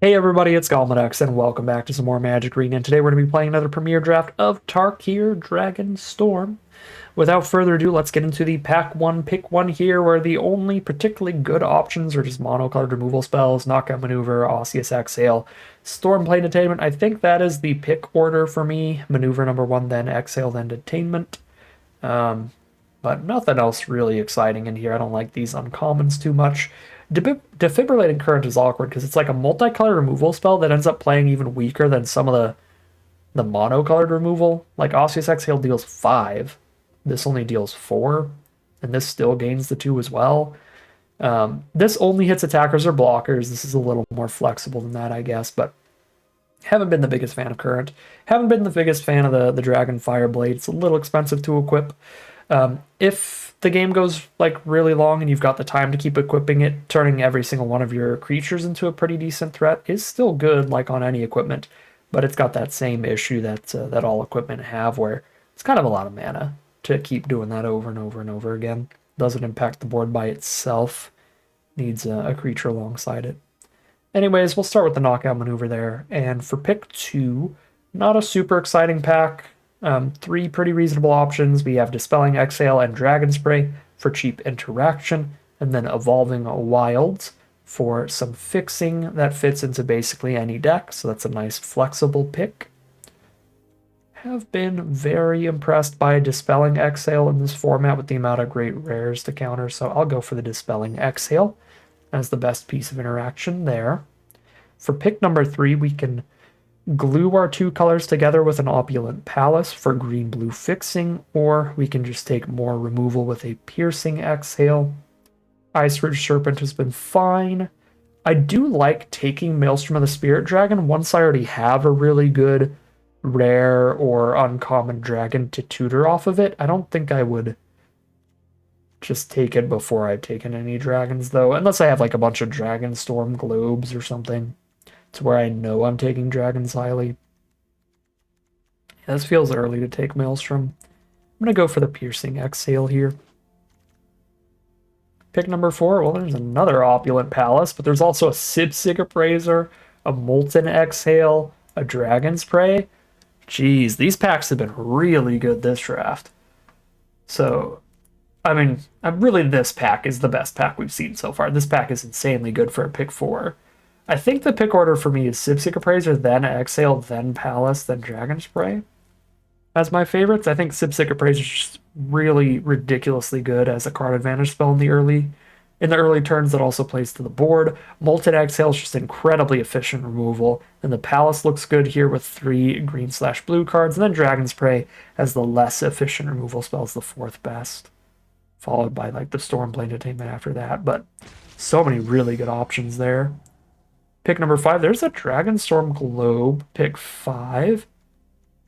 Hey everybody, it's Galmadex, and welcome back to some more Magic Arena. And today we're going to be playing another premiere draft of Tarkir Dragonstorm. Without further ado, let's get into the pack one, pick one here, where the only particularly good options are just mono-colored removal spells, Knockout Maneuver, Osseous Exhale, Stormplane Detainment. I think that is the pick order for me. Maneuver number one, then Exhale, then Detainment. But nothing else really exciting in here. I don't like these uncommons too much. Defibrillating Current is awkward because it's like a multicolor removal spell that ends up playing even weaker than some of the monocolored removal. Like Osseous Exhale deals 5. This only deals 4. And this still gains the 2 as well. This only hits attackers or blockers. This is a little more flexible than that, I guess. But haven't been the biggest fan of Current. Haven't been the biggest fan of the Dragon Fire Blade. It's a little expensive to equip. If the game goes like really long and you've got the time to keep equipping it, turning every single one of your creatures into a pretty decent threat is still good, like on any equipment. But it's got that same issue that all equipment have, where it's kind of a lot of mana to keep doing that over and over and over again. Doesn't impact the board by itself. Needs a creature alongside it. Anyways, we'll start with the knockout maneuver there. And for pick two, not a super exciting pack. Three pretty reasonable options. We have Dispelling Exhale and Dragon Spray for cheap interaction, and then Evolving Wilds for some fixing that fits into basically any deck, so that's a nice flexible pick. Have been very impressed by Dispelling Exhale in this format with the amount of great rares to counter, so I'll go for the Dispelling Exhale as the best piece of interaction there. For pick number 3, we can glue our two colors together with an Opulent Palace for green-blue fixing, or we can just take more removal with a Piercing Exhale. Ice Ridge Serpent has been fine. I do like taking Maelstrom of the Spirit Dragon once I already have a really good rare or uncommon dragon to tutor off of it. I don't think I would just take it before I've taken any dragons, though, unless I have like a bunch of Dragonstorm globes or something to where I know I'm taking dragons highly. Yeah, this feels early to take Maelstrom. I'm going to go for the Piercing Exhale here. Pick number 4, well, there's another Opulent Palace, but there's also a Sibsig Appraiser, a Molten Exhale, a Dragon's Prey. Jeez, these packs have been really good this draft. So, I mean, really this pack is the best pack we've seen so far. This pack is insanely good for a pick 4. I think the pick order for me is Sibsig Appraiser, then Exhale, then Palace, then Dragon Spray. As my favorites, I think Sibsig Appraiser is just really ridiculously good as a card advantage spell in the early turns that also plays to the board. Molten Exhale is just incredibly efficient removal, and the Palace looks good here with 3 green/blue cards, and then Dragon Spray as the less efficient removal spell is the 4th best, followed by like the Stormplane Detainment after that. But so many really good options there. Pick number 5, there's a Dragonstorm Globe, pick 5.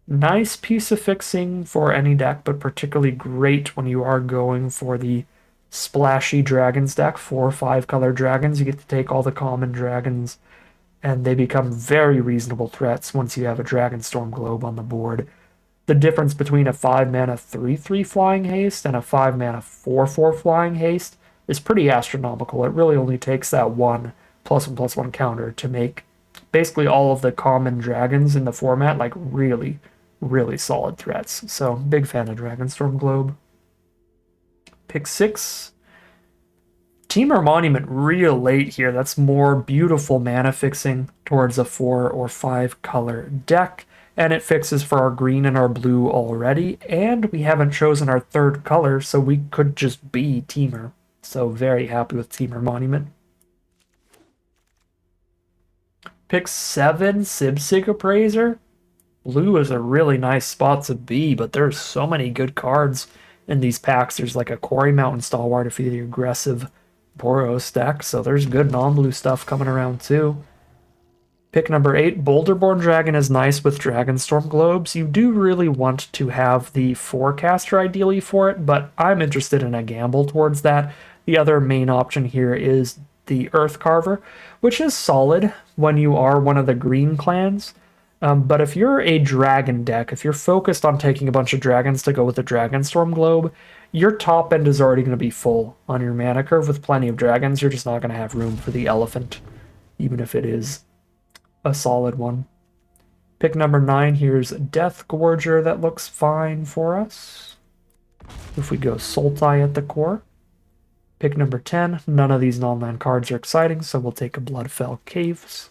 Nice piece of fixing for any deck, but particularly great when you are going for the splashy dragons deck. 4 or 5 color dragons, you get to take all the common dragons, and they become very reasonable threats once you have a Dragonstorm Globe on the board. The difference between a 5 mana 3/3 Flying Haste and a 5 mana 4/4 Flying Haste is pretty astronomical. It really only takes that one +1/+1 counter to make basically all of the common dragons in the format like really, really solid threats. So big fan of Dragonstorm Globe. Pick 6. Temur Monument real late here. That's more beautiful mana fixing towards a 4 or 5 color deck. And it fixes for our green and our blue already. And we haven't chosen our 3rd color, so we could just be Temur. So very happy with Temur Monument. Pick 7, Sibsig Appraiser. Blue is a really nice spot to be, but there's so many good cards in these packs. There's like a Quarry Mountain Stalwart if you're the aggressive Boros deck, so there's good non-blue stuff coming around too. Pick number 8, Boulderborn Dragon is nice with Dragonstorm Globes. You do really want to have the Forecaster ideally for it, but I'm interested in a gamble towards that. The other main option here is the Earth Carver, which is solid when you are one of the green clans. But if you're a dragon deck, if you're focused on taking a bunch of dragons to go with the Dragonstorm Globe, your top end is already going to be full on your mana curve with plenty of dragons. You're just not going to have room for the elephant, even if it is a solid one. Pick number 9, here's Death Gorger that looks fine for us. If we go Sultai at the core. Pick number 10, none of these non-land cards are exciting, so we'll take a Bloodfell Caves.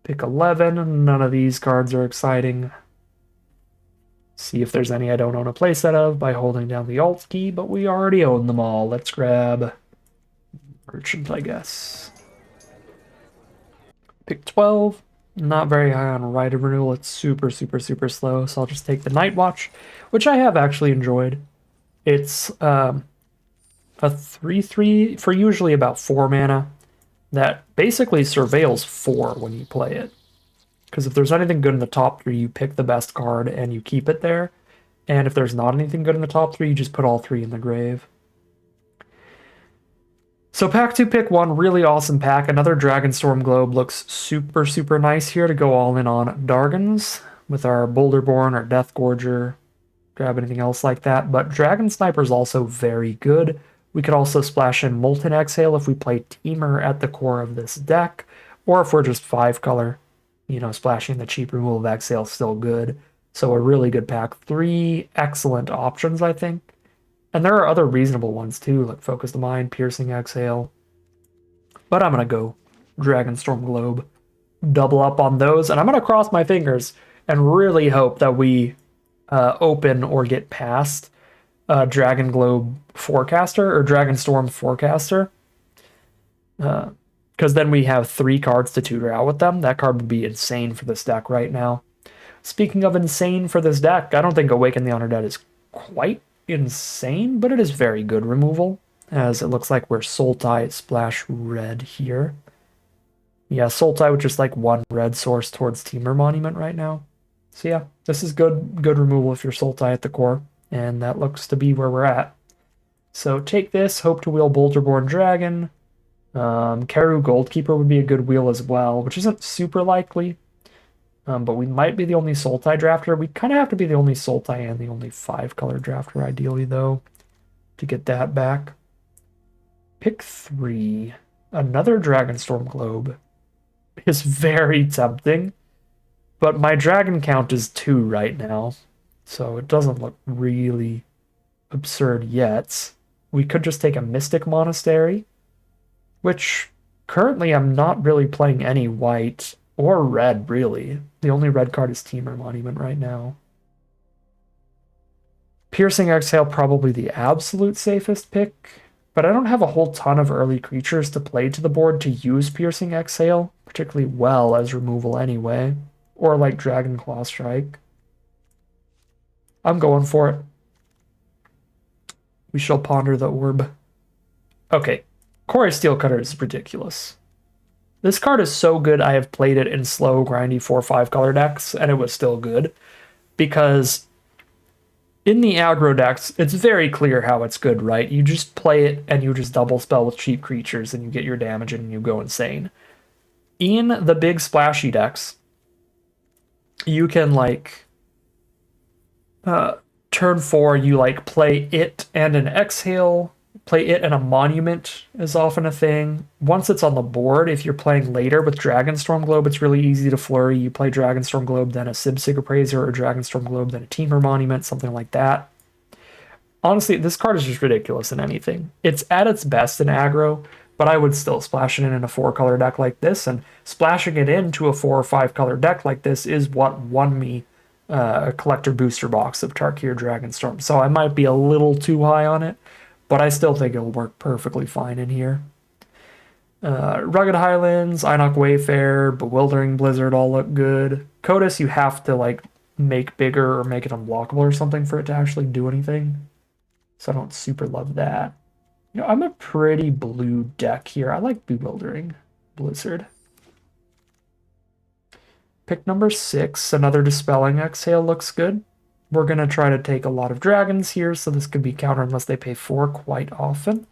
Pick 11, none of these cards are exciting. See if there's any I don't own a playset of by holding down the Alt key, but we already own them all. Let's grab Merchant, I guess. Pick 12, not very high on Rite of Renewal. It's super, super, super slow, so I'll just take the Night Watch, which I have actually enjoyed. It's a 3/3 for usually about 4 mana that basically surveils 4 when you play it. Because if there's anything good in the top 3, you pick the best card and you keep it there. And if there's not anything good in the top 3, you just put all 3 in the grave. So pack 2, pick 1, really awesome pack. Another Dragonstorm Globe looks super, super nice here to go all in on Dargans with our Boulderborn or Death Gorger. Grab anything else like that. But Dragon Sniper is also very good. We could also splash in Molten Exhale if we play Teamer at the core of this deck. Or if we're just 5 color, you know, splashing the cheap removal of Exhale is still good. So a really good pack. 3 excellent options, I think. And there are other reasonable ones too, like Focus the Mind, Piercing Exhale. But I'm going to go Dragonstorm Globe. Double up on those. And I'm going to cross my fingers and really hope that we open or get past Dragon Globe Forecaster or Dragonstorm Forecaster. Because then we have 3 cards to tutor out with them. That card would be insane for this deck right now. Speaking of insane for this deck, I don't think Awaken the Undead is quite insane, but it is very good removal, as it looks like we're Sultai splash red here. Yeah, Sultai with just like 1 red source towards Teamer Monument right now. So yeah, this is good removal if you're Sultai at the core, and that looks to be where we're at. So take this, hope to wheel Boulderborn Dragon. Karu Goldkeeper would be a good wheel as well, which isn't super likely. But we might be the only Sultai drafter. We kind of have to be the only Sultai and the only 5-color drafter, ideally, though, to get that back. Pick 3. Another Dragonstorm Globe is very tempting, but my dragon count is 2 right now, so it doesn't look really absurd yet. We could just take a Mystic Monastery, which currently I'm not really playing any white or red, really. The only red card is Teamer Monument right now. Piercing Exhale, probably the absolute safest pick, but I don't have a whole ton of early creatures to play to the board to use Piercing Exhale particularly well as removal anyway, or like Dragon Claw Strike. I'm going for it. We shall ponder the orb. Okay, Kori Steelcutter is ridiculous. This card is so good, I have played it in slow, grindy 4/5 color decks, and it was still good. Because in the aggro decks, it's very clear how it's good, right? You just play it, and you just double spell with cheap creatures, and you get your damage, and you go insane. In the big splashy decks, you can, like, turn 4, you, like, play it and an Exhale. Play it and a Monument is often a thing. Once it's on the board, if you're playing later with Dragonstorm Globe, it's really easy to flurry. You play Dragonstorm Globe, then a Sibsig Appraiser, or Dragonstorm Globe, then a Teamer Monument, something like that. Honestly, this card is just ridiculous in anything. It's at its best in aggro, but I would still splash it in a 4-color deck like this, and splashing it into a 4 or 5-color deck like this is what won me a collector booster box of Tarkir Dragonstorm. So I might be a little too high on it, but I still think it'll work perfectly fine in here. Rugged Highlands, Inoc Wayfarer, Bewildering Blizzard all look good. Codas, you have to like make bigger or make it unblockable or something for it to actually do anything. So I don't super love that. You know, I'm a pretty blue deck here. I like Bewildering Blizzard. Pick number 6, another Dispelling Exhale looks good. We're going to try to take a lot of dragons here, so this could be counter unless they pay 4 quite often.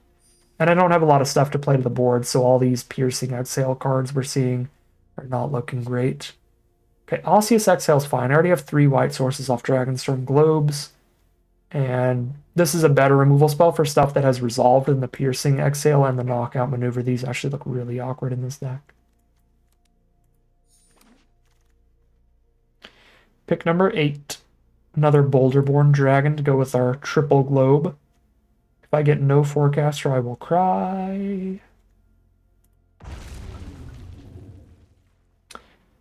And I don't have a lot of stuff to play to the board, so all these Piercing Exhale cards we're seeing are not looking great. Okay, Osseous Exhale's fine. I already have 3 white sources off Dragonstorm Globes. And this is a better removal spell for stuff that has resolved in the Piercing Exhale and the Knockout Maneuver. These actually look really awkward in this deck. Pick number 8. Another Boulderborn Dragon to go with our triple globe. If I get no Forecaster, I will cry.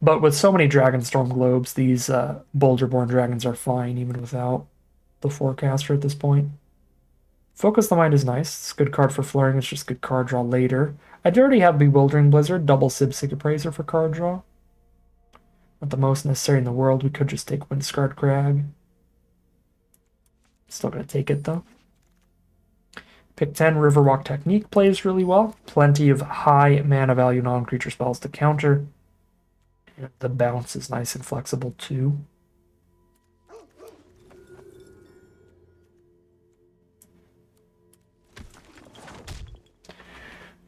But with so many Dragonstorm globes, these Boulderborn Dragons are fine even without the Forecaster at this point. Focus the Mind is nice. It's a good card for flooring. It's just good card draw later. I would already have Bewildering Blizzard, double Sibsig Appraiser for card draw. Not the most necessary in the world. We could just take Windscarred Crag. Still gonna take it though. Pick 10, Riverwalk Technique plays really well. Plenty of high mana value non-creature spells to counter. And the bounce is nice and flexible too.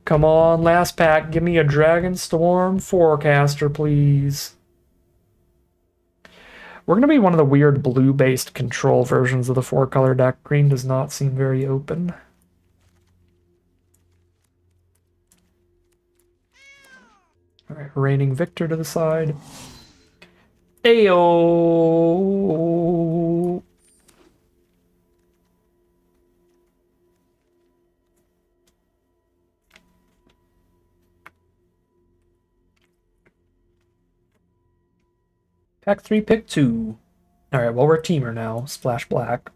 Come on, last pack. Give me a Dragonstorm Forecaster, please. We're going to be one of the weird blue-based control versions of the 4-color deck. Green does not seem very open. Alright, Reigning Victor to the side. Ayo! Pack 3, pick 2. Alright, well, we're teamer now. Splash black.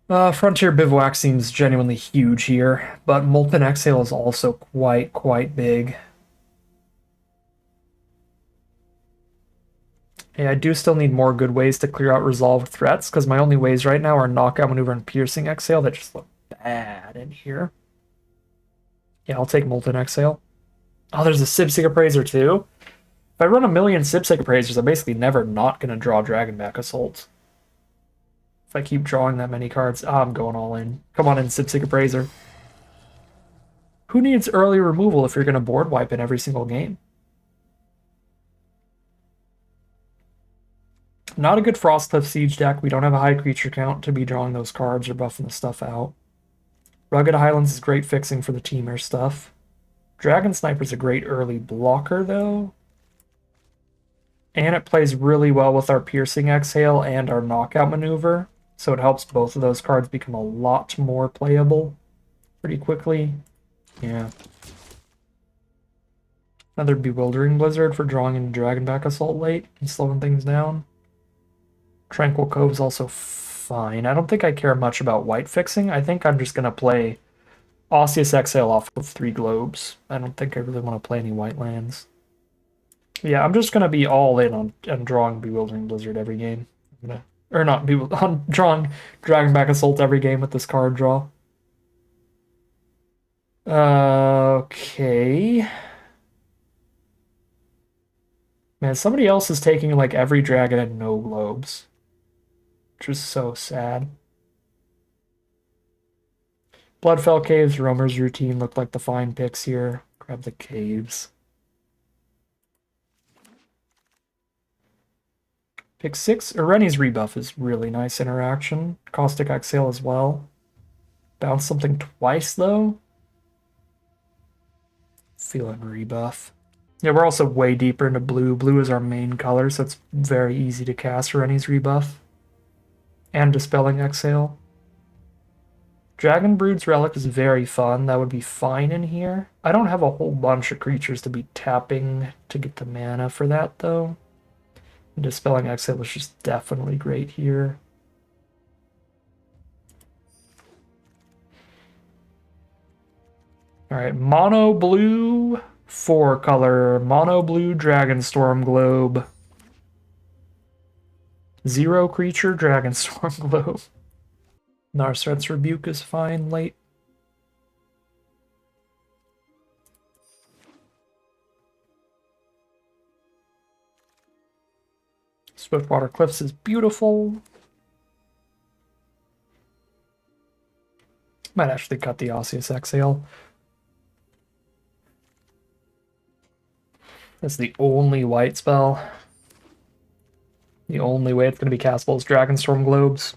Frontier Bivouac seems genuinely huge here, but Molten Exhale is also quite big. Yeah, I do still need more good ways to clear out resolved threats, because my only ways right now are Knockout Maneuver and Piercing Exhale that just look bad in here. Yeah, I'll take Molten Exhale. Oh, there's a Sibsig Appraiser too? If I run a million Sibsig Appraisers, I'm basically never not going to draw Dragonback Assault. If I keep drawing that many cards, I'm going all in. Come on in, Sibsig Appraiser. Who needs early removal if you're going to board wipe in every single game? Not a good Frostcliff Siege deck. We don't have a high creature count to be drawing those cards or buffing the stuff out. Rugged Highlands is great fixing for the teamer stuff. Dragon Sniper's a great early blocker, though. And it plays really well with our Piercing Exhale and our Knockout Maneuver. So it helps both of those cards become a lot more playable pretty quickly. Yeah. Another Bewildering Blizzard for drawing in Dragonback Assault late and slowing things down. Tranquil Cove's also fine. I don't think I care much about white fixing. I think I'm just going to play Osseous Exhale off of 3 globes. I don't think I really want to play any white lands. Yeah, I'm just going to be all in on drawing Bewildering Blizzard every game. On drawing Dragonback Assault every game with this card draw. Okay. Man, somebody else is taking like every dragon and no globes. Which is so sad. Bloodfell Caves, Roamer's Routine look like the fine picks here. Grab the caves. Pick 6. Ireni's Rebuff is really nice interaction. Caustic Exhale as well. Bounce something twice, though. Feeling Rebuff. Yeah, we're also way deeper into blue. Blue is our main color, so it's very easy to cast Ireni's Rebuff. And Dispelling Exhale. Dragon Brood's Relic is very fun. That would be fine in here. I don't have a whole bunch of creatures to be tapping to get the mana for that, though. And Dispelling Exhale is just definitely great here. Alright, Mono Blue, 4-color. Mono Blue Dragonstorm Globe. 0 creature Dragonstorm Globe. Narset's Rebuke is fine late. Swiftwater Cliffs is beautiful. Might actually cut the Osseous Exhale. That's the only white spell. The only way it's going to be castable is Dragonstorm Globes.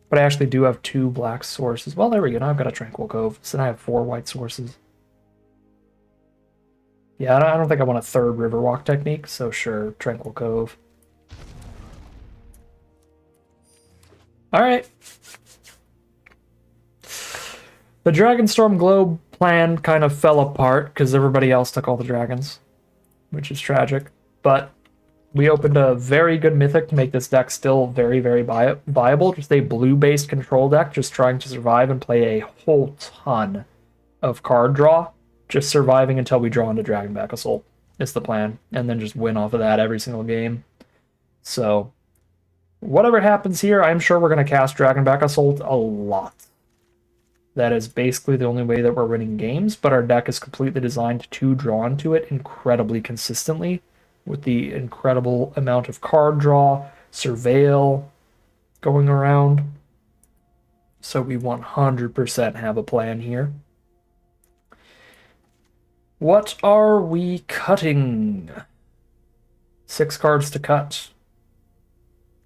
But I actually do have 2 black sources. Well, there we go. Now I've got a Tranquil Cove. So now I have 4 white sources. Yeah, I don't think I want a third Riverwalk technique, so sure, Tranquil Cove. Alright. The Dragonstorm Globe plan kind of fell apart because everybody else took all the dragons, which is tragic. But we opened a very good Mythic to make this deck still very, very viable. Just a blue-based control deck, just trying to survive and play a whole ton of card draw. Just surviving until we draw into Dragonback Assault is the plan, and then just win off of that every single game. So, whatever happens here, I'm sure we're going to cast Dragonback Assault a lot. That is basically the only way that we're winning games, but our deck is completely designed to draw into it incredibly consistently with the incredible amount of card draw, surveil going around. So we 100% have a plan here. What are we cutting? 6 cards to cut.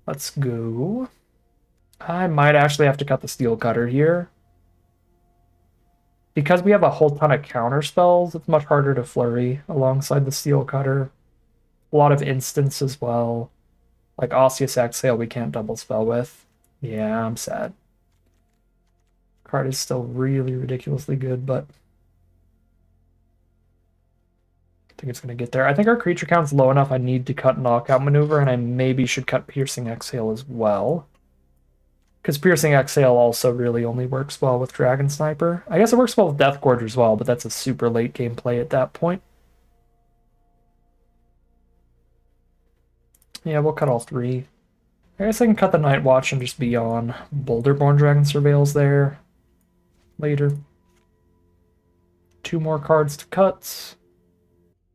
Let's go. I might actually have to cut the Steel Cutter here. Because we have a whole ton of counter spells, it's much harder to flurry alongside the Steel Cutter. A lot of instants as well. Like Osseous Exhale we can't double spell with. Yeah, I'm sad. Card is still really ridiculously good, but I think it's going to get there. I think our creature count's low enough I need to cut Knockout Maneuver, and I maybe should cut Piercing Exhale as well. Because Piercing Exhale also really only works well with Dragon Sniper. I guess it works well with Death Gorge as well, but that's a super late game play at that point. Yeah, we'll cut all 3. I guess I can cut the Night Watch and just be on Boulderborn Dragon Surveils there later. 2 more cards to cut.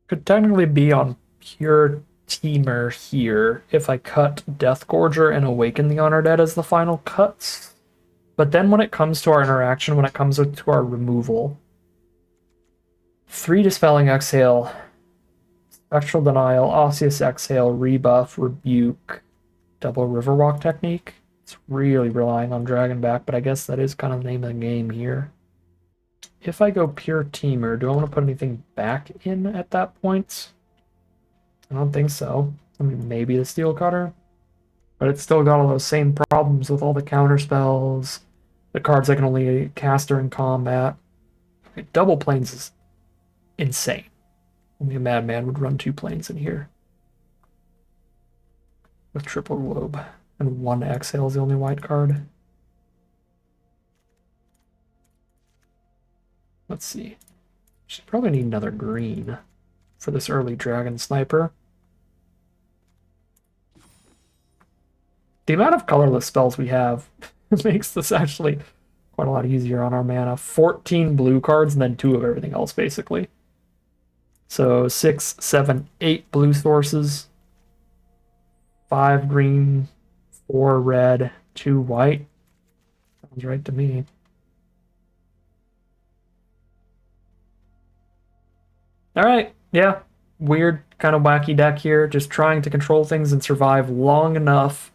Could technically be on Pure Teamer here if I cut Deathgorger and Awaken the Undead as the final cuts. But then when it comes to our interaction, when it comes to our removal, 3 Dispelling Exhale, Spectral Denial, Osseous Exhale, Rebuff, Rebuke, Double Riverwalk technique. It's really relying on Dragonback, but I guess that is kind of the name of the game here. If I go Pure Teamer, do I want to put anything back in at that point? I don't think so. I mean, maybe the Steel Cutter. But it's still got all those same problems with all the counter spells, the cards I can only cast during combat. Okay, double planes is insane. Only a madman would run 2 planes in here. With triple globe. And 1 exhale is the only white card. Let's see. Should probably need another green for this early Dragon Sniper. The amount of colorless spells we have makes this actually quite a lot easier on our mana. 14 blue cards and then 2 of everything else, basically. So 6, 7, 8 blue sources. 5 green, 4 red, 2 white. Sounds right to me. Alright, yeah. Weird, kind of wacky deck here. Just trying to control things and survive long enough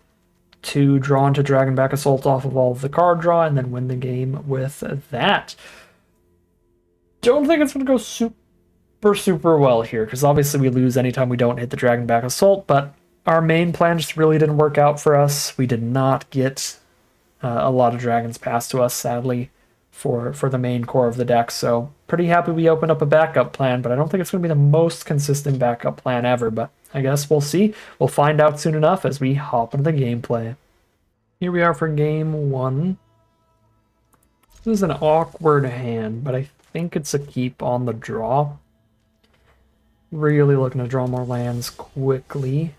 to draw into Dragonback Assault off of all of the card draw and then win the game with that. Don't think it's going to go super well here, because obviously we lose anytime we don't hit the Dragonback Assault, but our main plan just really didn't work out for us. We did not get a lot of dragons passed to us, sadly, for the main core of the deck, so pretty happy we opened up a backup plan, but I don't think it's going to be the most consistent backup plan ever, but I guess we'll see. We'll find out soon enough as we hop into the gameplay. Here we are for game 1. This is an awkward hand, but I think it's a keep on the draw. Really looking to draw more lands quickly.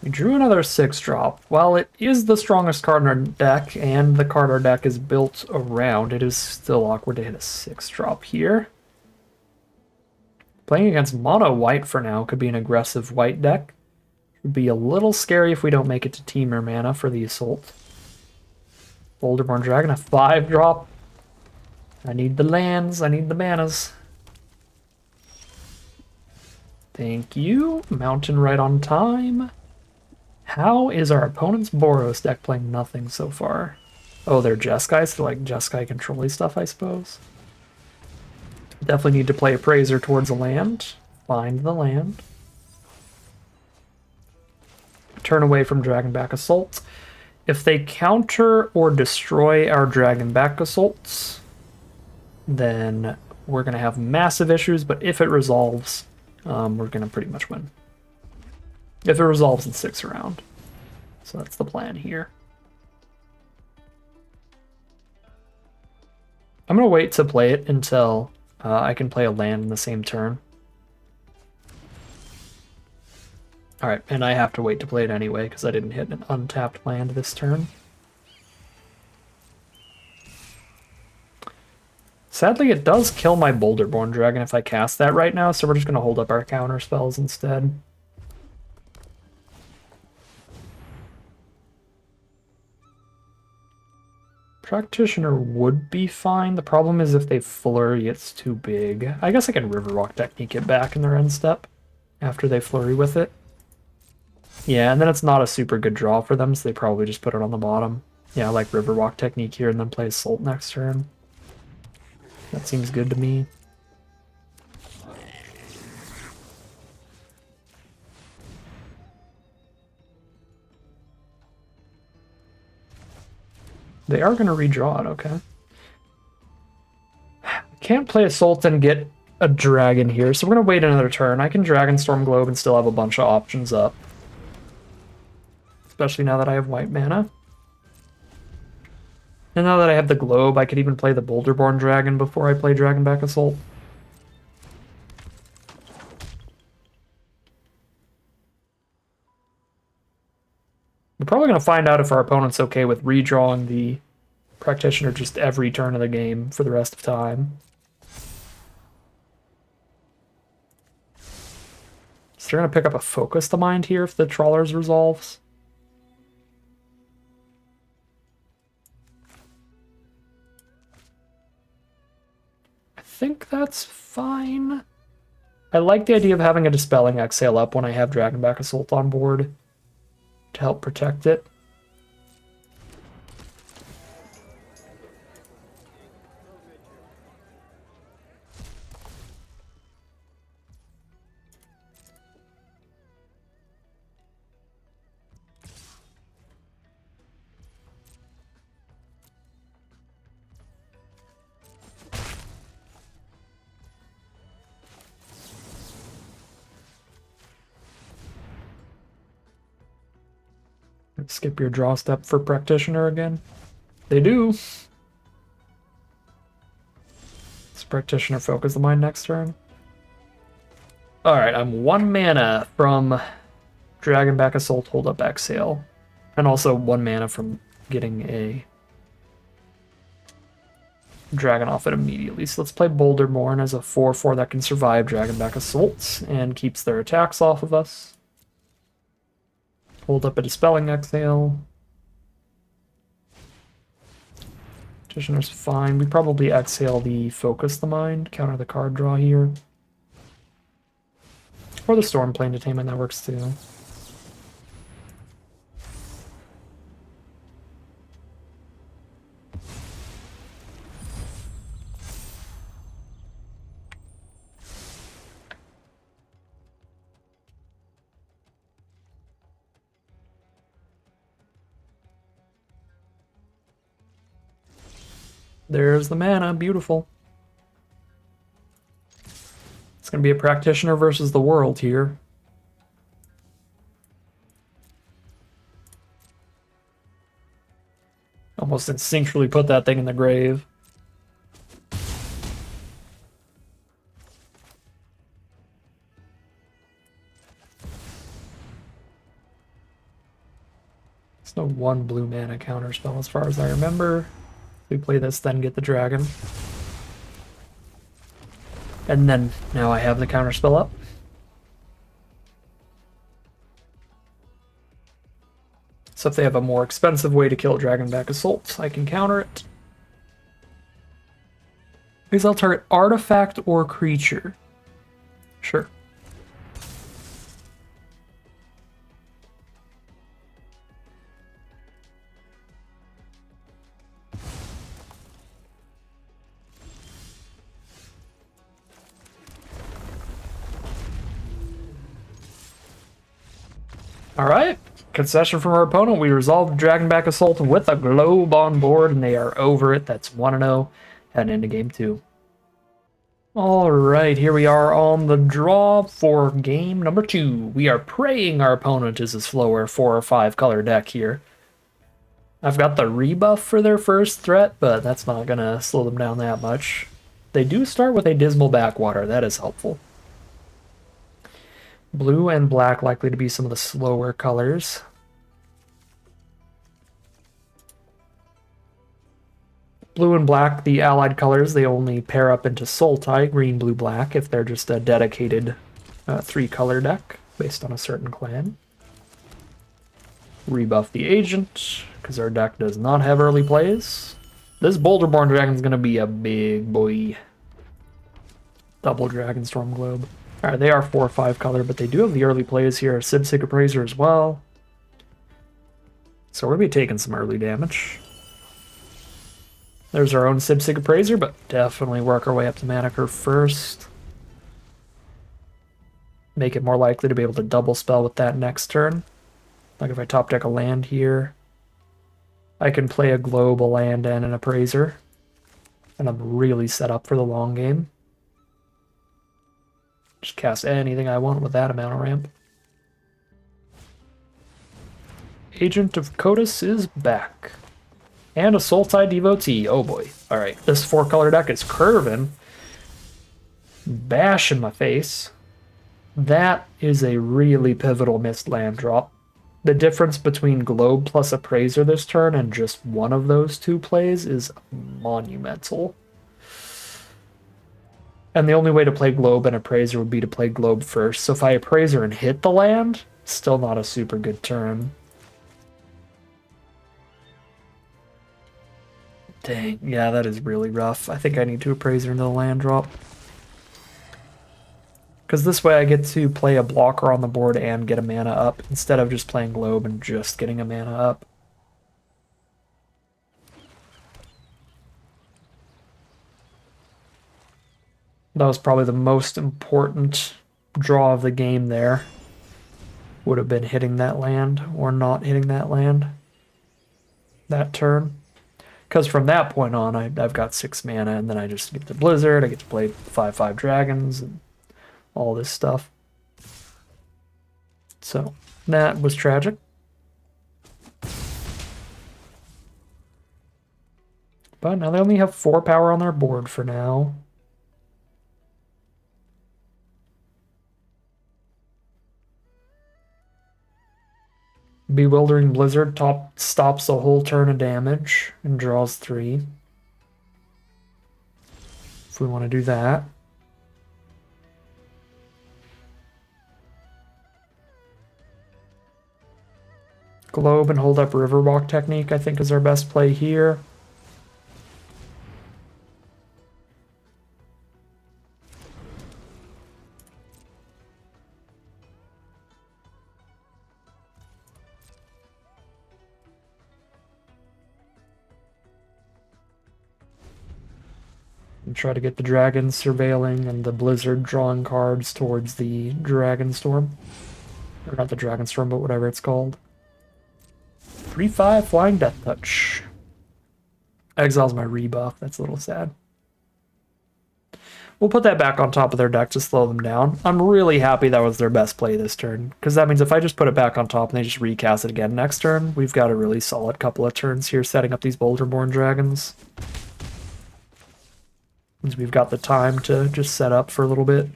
We drew another 6-drop. While it is the strongest card in our deck, and the card our deck is built around, it is still awkward to hit a 6-drop here. Playing against mono white for now could be an aggressive white deck. It would be a little scary if we don't make it to Teamer mana for the Assault. Boulderborn Dragon, a 5-drop. I need the lands, I need the manas. Thank you. Mountain right on time. How is our opponent's Boros deck playing nothing so far? Oh, they're Jeskai, so like Jeskai control-y stuff, I suppose. Definitely need to play Appraiser towards a land. Find the land. Turn away from Dragonback Assault. If they counter or destroy our Dragonback Assaults, then we're going to have massive issues, but if it resolves, we're going to pretty much win. If it resolves in 6th round. So that's the plan here. I'm going to wait to play it until I can play a land in the same turn. Alright, and I have to wait to play it anyway because I didn't hit an untapped land this turn. Sadly, it does kill my Boulderborn Dragon if I cast that right now, so we're just going to hold up our counter spells instead. Practitioner would be fine. The problem is if they flurry, it's too big. I guess I can Riverwalk Technique it back in their end step after they flurry with it. Yeah, and then it's not a super good draw for them, so they probably just put it on the bottom. Yeah, I like Riverwalk Technique here and then play Assault next turn. That seems good to me. They are going to redraw it, okay. Can't play Assault and get a dragon here, so we're going to wait another turn. I can Dragonstorm Globe and still have a bunch of options up. Especially now that I have white mana. And now that I have the Globe, I could even play the Boulderborn Dragon before I play Dragonback Assault. We're probably going to find out if our opponent's okay with redrawing the Practitioner just every turn of the game for the rest of time. So they're going to pick up a Focus the Mind here if the Trawlers resolves. I think that's fine. I like the idea of having a Dispelling Exhale up when I have Dragonback Assault on board to help protect it. Skip your draw step for Practitioner again. They do. Does Practitioner Focus the Mind next turn? Alright, I'm 1 mana from Dragonback Assault, Hold Up Exhale. And also 1 mana from getting a dragon off it immediately. So let's play Boulderborn as a 4/4 that can survive Dragonback Assaults and keeps their attacks off of us. Hold up a Dispelling Exhale. Petitioner's fine. We probably exhale the Focus the Mind, counter the card draw here. Or the Stormplane Detainment, that works too. There's the mana, beautiful. It's going to be a Practitioner versus the world here. Almost instinctually put that thing in the grave. There's no 1 blue mana counterspell as far as I remember. We play this, then get the dragon. And then now I have the counterspell up. So if they have a more expensive way to kill Dragonback Assault, I can counter it. Because I'll target artifact or creature. Sure. Alright, concession from our opponent. We resolved Dragonback Assault with a globe on board, and they are over it. That's 1-0, heading into game 2. Alright, here we are on the draw for game number 2. We are praying our opponent is a slower 4 or 5 color deck here. I've got the rebuff for their first threat, but that's not going to slow them down that much. They do start with a Dismal Backwater. That is helpful. Blue and black likely to be some of the slower colors. Blue and black, the allied colors, they only pair up into Sultai, green, blue, black, if they're just a dedicated 3-color deck based on a certain clan. Rebuff the agent, because our deck does not have early plays. This Boulderborn Dragon is going to be a big boy. Double Dragonstorm Globe. Alright, they are 4 or 5 color, but they do have the early plays here. Sibsig Appraiser as well. So we're going to be taking some early damage. There's our own Sibsig Appraiser, but definitely work our way up to mana curve first. Make it more likely to be able to double spell with that next turn. Like if I top deck a land here, I can play a globe, a land, and an Appraiser. And I'm really set up for the long game. Just cast anything I want with that amount of ramp. Agent of Kotus is back. And a Sultai Devotee. Oh boy. Alright, this 4-color deck is curving. Bash in my face. That is a really pivotal missed land drop. The difference between Globe plus Appraiser this turn and just one of those 2 plays is monumental. And the only way to play Globe and Appraiser would be to play Globe first. So if I Appraiser and hit the land, still not a super good turn. Dang, yeah, that is really rough. I think I need to Appraiser into the land drop. Because this way I get to play a blocker on the board and get a mana up, instead of just playing Globe and just getting a mana up. That was probably the most important draw of the game there. Would have been hitting that land or not hitting that land that turn. Because from that point on, I've got 6 mana, and then I just get to Blizzard, I get to play 5/5 dragons, and all this stuff. So, that was tragic. But now they only have 4 power on their board for now. Bewildering Blizzard stops a whole turn of damage and draws 3. If we want to do that. Globe and hold up Riverwalk technique, I think, is our best play here. And try to get the dragons surveilling and the Blizzard drawing cards towards the Dragonstorm. Or not the Dragonstorm, but whatever it's called. 3/5 Flying Death Touch. Exiles my rebuff. That's a little sad. We'll put that back on top of their deck to slow them down. I'm really happy that was their best play this turn, because that means if I just put it back on top and they just recast it again next turn, we've got a really solid couple of turns here setting up these Boulderborn Dragons. Means we've got the time to just set up for a little bit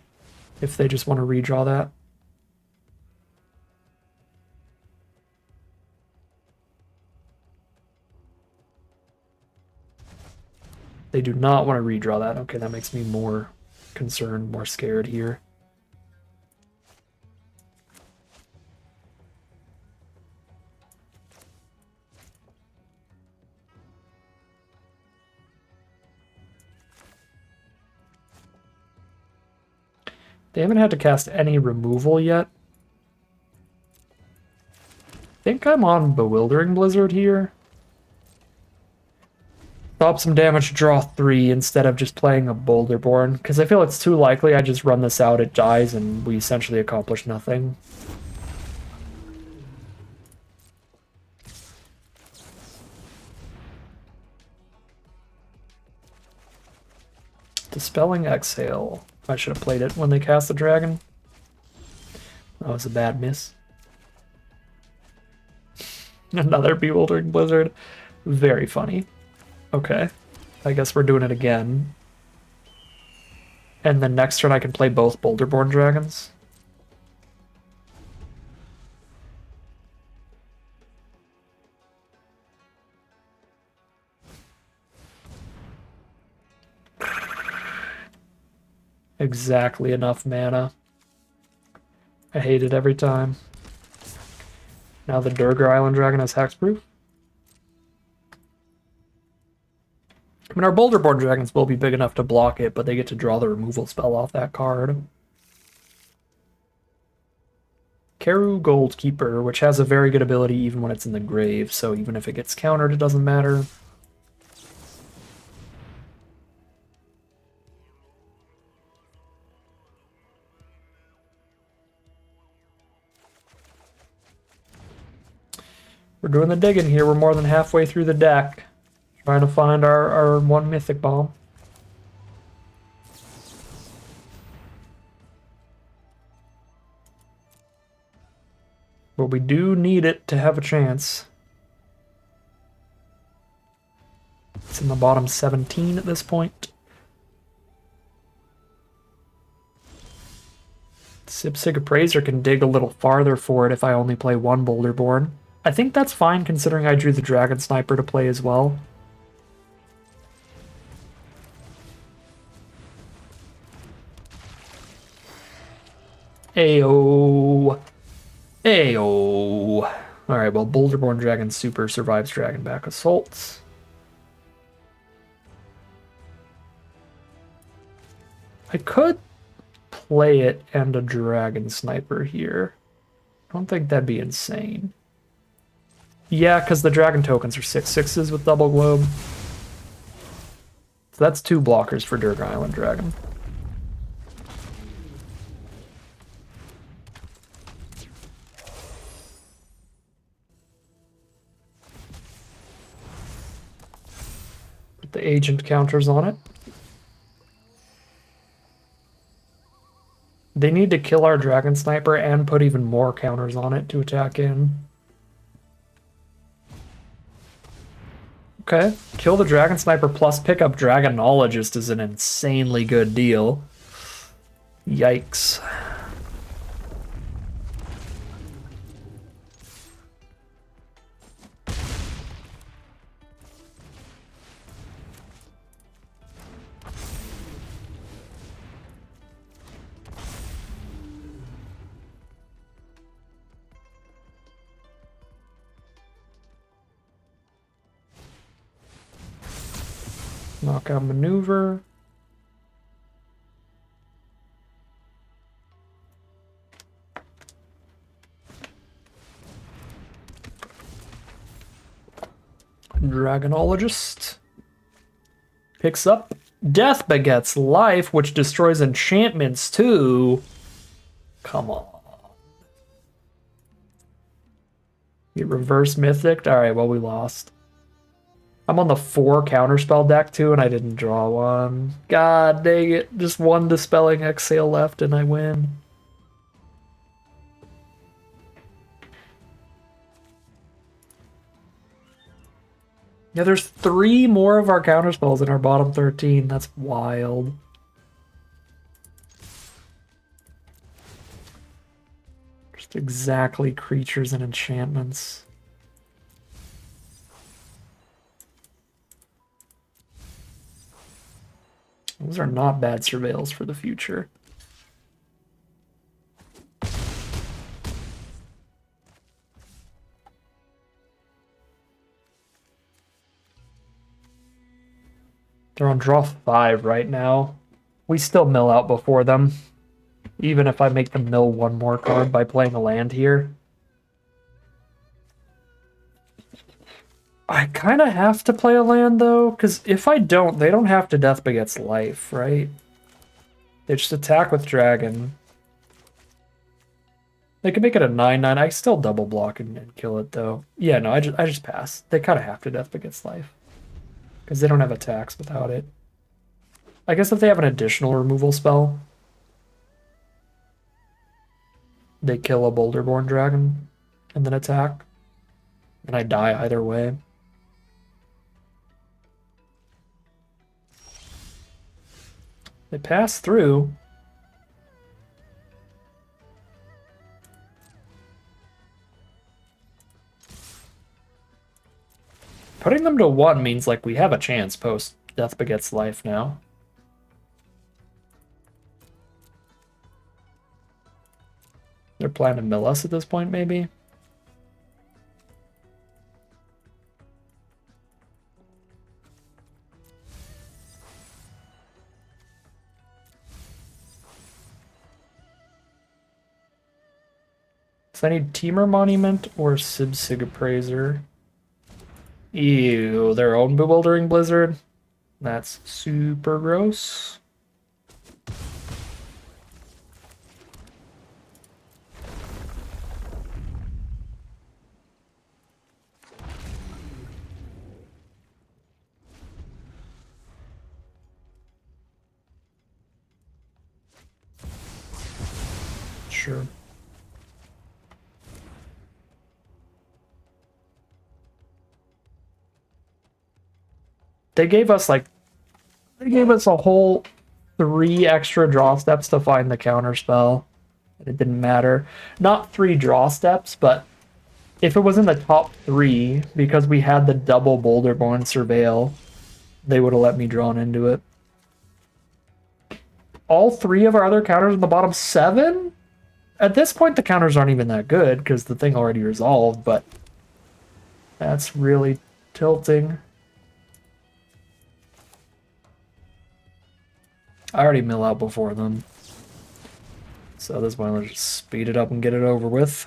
if they just want to redraw that. They do not want to redraw that. Okay, that makes me more concerned, more scared here. They haven't had to cast any removal yet. I think I'm on Bewildering Blizzard here. Stop some damage, draw 3 instead of just playing a Boulderborn, because I feel it's too likely I just run this out, it dies, and we essentially accomplish nothing. Dispelling Exhale. I should have played it when they cast the dragon. That was a bad miss. Another Bewildering Blizzard. Very funny. Okay. I guess we're doing it again. And then next turn I can play both Boulderborn Dragons. Exactly enough mana. I hate it every time. Now the Durgar Island Dragon has hexproof. I mean, our Boulderborn Dragons will be big enough to block it, but they get to draw the removal spell off that card. Keru Goldkeeper, which has a very good ability even when it's in the grave, so even if it gets countered, it doesn't matter. We're doing the digging here. We're more than halfway through the deck. Trying to find our one Mythic Bomb. But we do need it to have a chance. It's in the bottom 17 at this point. Sipsig Appraiser can dig a little farther for it if I only play one Boulderborn. I think that's fine considering I drew the Dragon Sniper to play as well. Ayo. Ayo. Alright, well, Boulderborn Dragon Super survives Dragonback Assaults. I could play it and a Dragon Sniper here. I don't think that'd be insane. Yeah, because the Dragon tokens are 6/6s with Double Globe. So that's 2 blockers for Durgar Island Dragon. Put the agent counters on it. They need to kill our Dragon Sniper and put even more counters on it to attack in. Okay, kill the Dragon Sniper plus pick up Dragonologist is an insanely good deal. Yikes. Knockout maneuver. Dragonologist picks up Death Begets Life, which destroys enchantments too. Come on. You reverse Mythic? Alright, well, we lost. I'm on the 4 counterspell deck too, and I didn't draw one. God dang it. Just one Dispelling Exhale left and I win. Yeah, there's 3 more of our counterspells in our bottom 13. That's wild. Just exactly creatures and enchantments. Those are not bad surveils for the future. They're on draw 5 right now. We still mill out before them, even if I make them mill one more card by playing a land here. I kind of have to play a land, though, because if I don't, they don't have to Death Begets Life, right? They just attack with Dragon. They can make it a 9/9. I still double block and kill it, though. Yeah, no, I just pass. They kind of have to Death Begets Life, because they don't have attacks without it. I guess if they have an additional removal spell, they kill a Boulderborn dragon and then attack. And I die either way. They pass through. Putting them to 1 means like we have a chance post Death Begets Life now. They're planning to mill us at this point, maybe? So I need Temur Monument or Sibsig Appraiser. Ew, their own Bewildering Blizzard. That's super gross. Sure. They gave us a whole 3 extra draw steps to find the counter spell. It didn't matter. Not 3 draw steps, but if it was in the top 3, because we had the double Boulderborn Surveil, they would have let me drawn into it. All 3 of our other counters in the bottom 7? At this point, the counters aren't even that good, because the thing already resolved, but that's really tilting. I already mill out before them. So at this point, let's just speed it up and get it over with.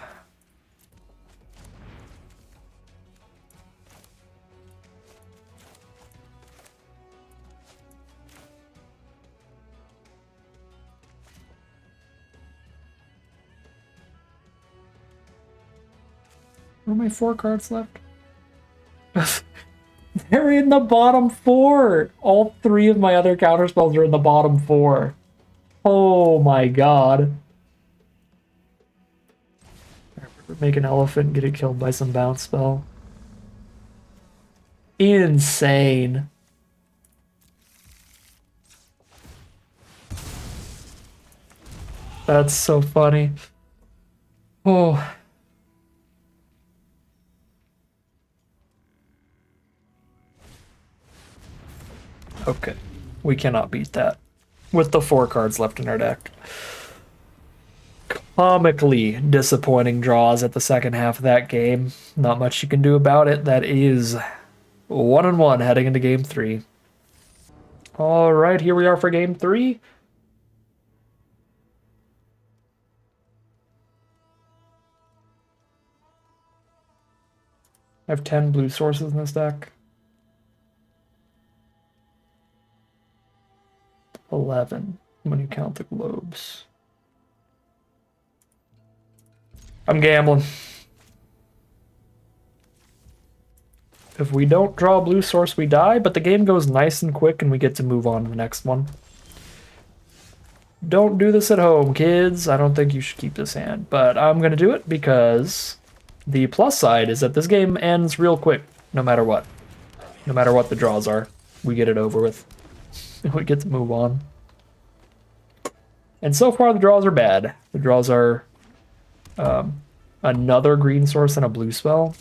Where are my 4 cards left? They're in the bottom 4! All 3 of my other counterspells are in the bottom 4. Oh my god. Make an elephant, get it killed by some bounce spell. Insane. That's so funny. Oh. Okay. We cannot beat that. With the 4 cards left in our deck. Comically disappointing draws at the second half of that game. Not much you can do about it. That is 1-1 heading into game 3. All right, here we are for game 3. I have 10 blue sources in this deck. 11 when you count the globes. I'm gambling. If we don't draw a blue source, we die, but the game goes nice and quick and we get to move on to the next one. Don't do this at home, kids. I don't think you should keep this hand, but I'm going to do it because the plus side is that this game ends real quick, no matter what. No matter what the draws are, we get it over with. We get to move on. And so far, the draws are bad. The draws are another green source and a blue spell.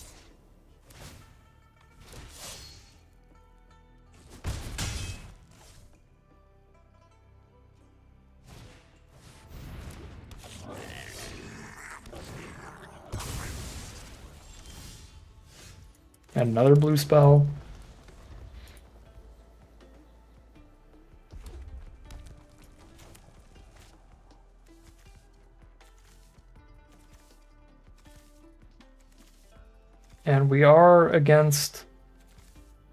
And another blue spell. And we are against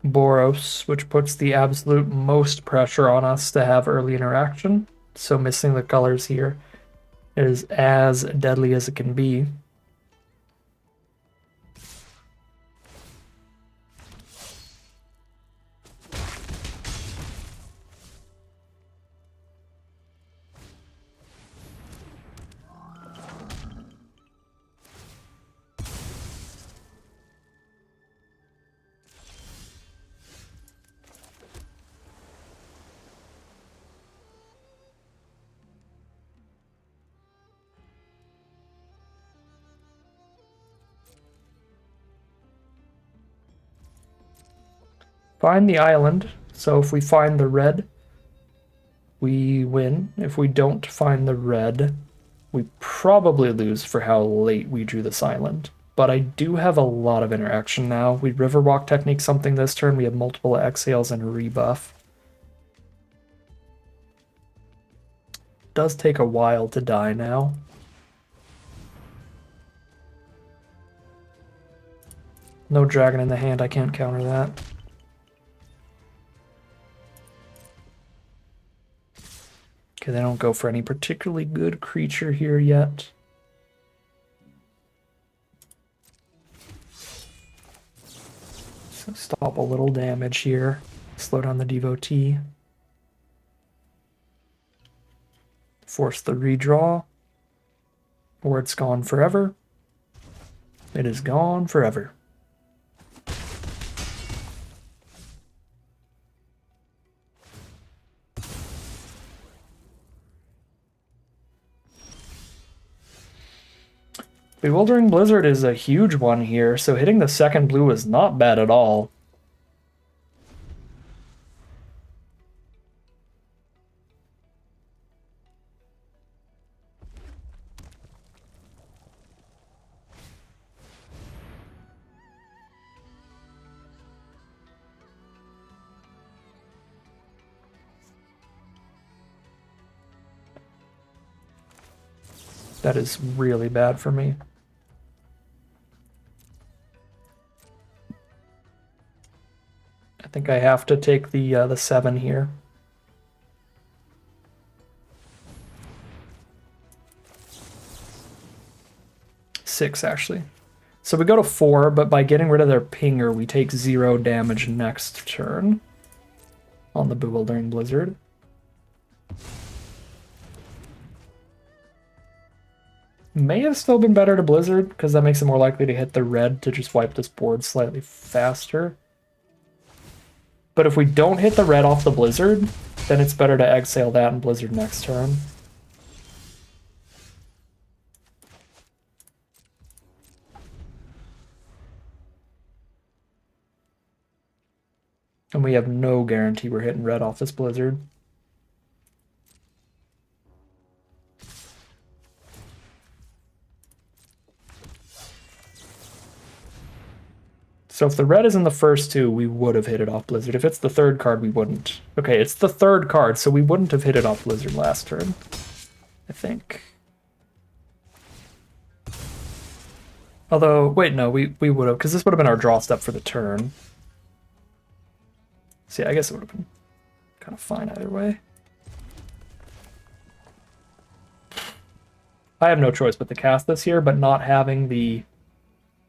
Boros, which puts the absolute most pressure on us to have early interaction. So missing the colors here is as deadly as it can be. Find the island. So if we find the red, we win. If we don't find the red, we probably lose for how late we drew this island. But I do have a lot of interaction now. We Riverwalk Technique something this turn. We have multiple exhales and rebuff. Does take a while to die now. No dragon in the hand, I can't counter that. Okay, they don't go for any particularly good creature here yet. So stop a little damage here. Slow down the devotee. Force the redraw. Or it's gone forever. It is gone forever. Bewildering Blizzard is a huge one here, so hitting the second blue is not bad at all. That is really bad for me. I think I have to take the 7 here. Six, actually. So we go to 4, but by getting rid of their pinger, we take 0 damage next turn on the Bewildering Blizzard. May have still been better to Blizzard, because that makes it more likely to hit the red to just wipe this board slightly faster. But if we don't hit the red off the Blizzard, then it's better to exhale that and Blizzard next turn. And we have no guarantee we're hitting red off this Blizzard. So if the red is in the first two, we would have hit it off Blizzard. If it's the third card, we wouldn't. Okay, it's the third card, so we wouldn't have hit it off Blizzard last turn, I think. Although, wait, no, we would have, because this would have been our draw step for the turn. So yeah, I guess it would have been kind of fine either way. I have no choice but to cast this here, but not having the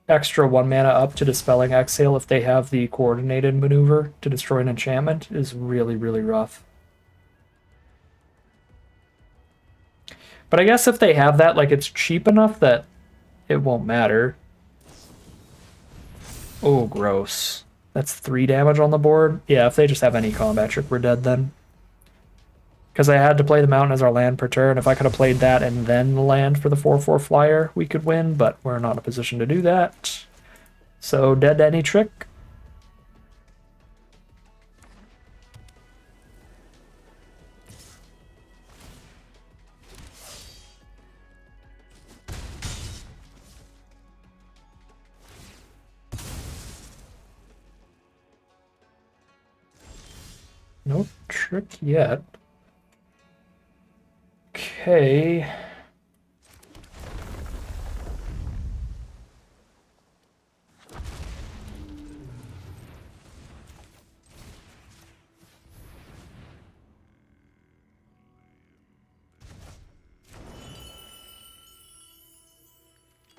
extra 1 mana up to Dispelling Exhale if they have the coordinated maneuver to destroy an enchantment is really, really rough. But I guess if they have that, like, it's cheap enough that it won't matter. Oh, gross. That's 3 damage on the board. Yeah, if they just have any combat trick, we're dead then. Because I had to play the mountain as our land per turn. If I could have played that and then the land for the 4/4 flyer, we could win, but we're not in a position to do that. So, dead to any trick. No trick yet. Okay.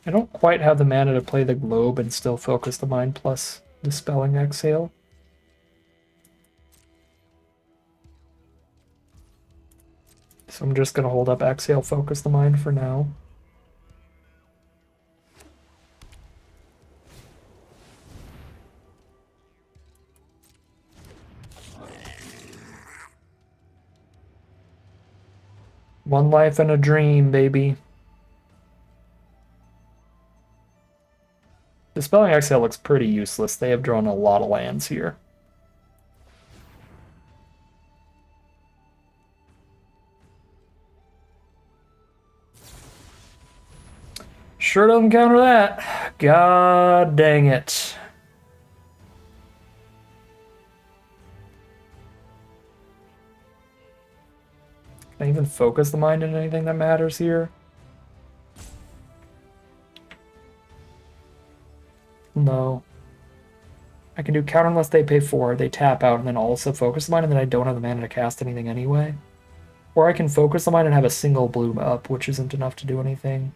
I don't quite have the mana to play the globe and still focus the mind plus Dispelling Exhale. So I'm just going to hold up Exhale, focus the mind for now. One life and a dream, baby. Dispelling Exhale looks pretty useless. They have drawn a lot of lands here. Sure doesn't counter that. God dang it. Can I even focus the mind on anything that matters here? No. I can do counter unless they pay 4, they tap out, and then also focus the mind, and then I don't have the mana to cast anything anyway. Or I can focus the mind and have a single bloom up, which isn't enough to do anything.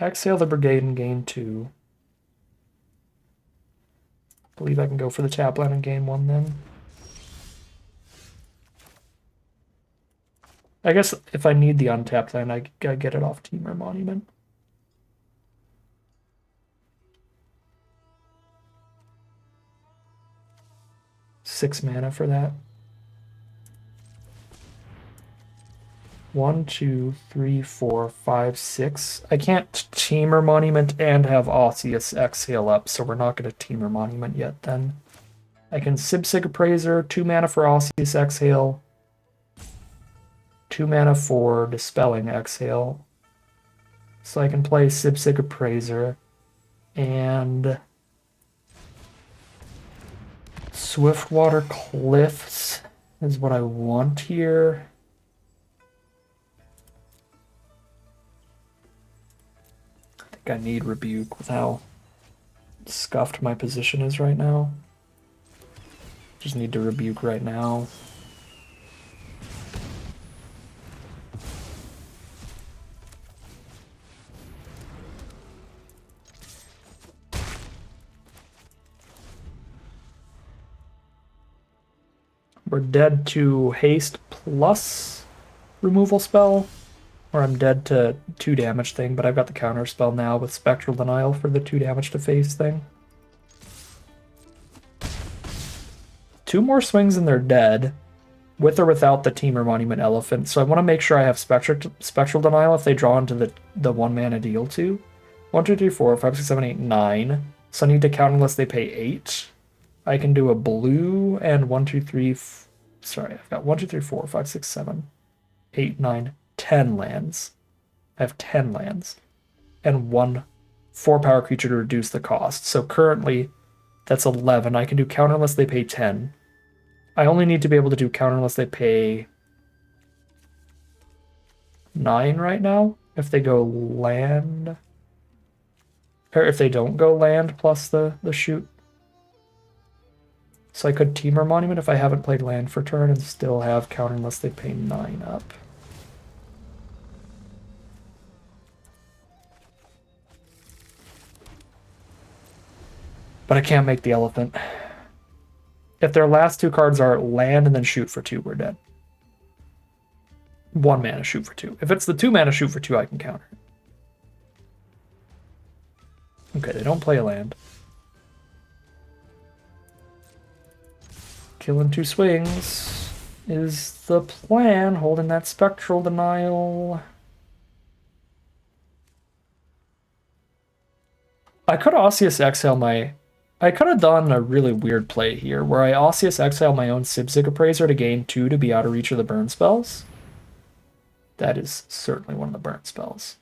Exhale the Brigade and gain 2. Believe I can go for the tap land and gain 1 then. I guess if I need the untapped land, I get it off Temur Monument. Six mana for that. 1, 2, 3, 4, 5, 6. I can't Temur Monument and have Osseous Exhale up, so we're not going to Temur Monument yet then. I can Sibsig Appraiser, 2 mana for Osseous Exhale, 2 mana for Dispelling Exhale. So I can play Sibsig Appraiser and Swiftwater Cliffs is what I want here. I think I need Rebuke with how scuffed my position is right now. Just need to Rebuke right now. We're dead to haste plus removal spell, or I'm dead to 2 damage thing, but I've got the counter spell now with Spectral Denial for the 2 damage to face thing. 2 more swings and they're dead, with or without the Temur Monument Elephant, so I want to make sure I have Spectral Denial if they draw into the 1 mana deal 2. 1, 2, 3, 4, 5, 6, 7, 8, 9. So I need to count unless they pay 8. I can do a blue and 1, 2, 3, sorry, I've got 1, 2, 3, 4, 5, 6, 7, 8, 9, 10 lands. I have 10 lands. And 1 4-power creature to reduce the cost. So currently, that's 11. I can do counter unless they pay 10. I only need to be able to do counter unless they pay 9 right now. If they go land, or if they don't go land plus the shoot. So I could Temur Monument if I haven't played land for turn and still have counter unless they pay 9 up. But I can't make the elephant. If their last 2 cards are land and then shoot for 2, we're dead. 1 mana shoot for 2. If it's the 2 mana shoot for 2, I can counter. Okay, they don't play a land. Killing 2 swings is the plan, holding that Spectral Denial. I could Osseous Exhale my... I could have done a really weird play here, where I Osseous Exhale my own Sibsig Appraiser to gain 2 to be out of reach of the burn spells. That is certainly one of the burn spells.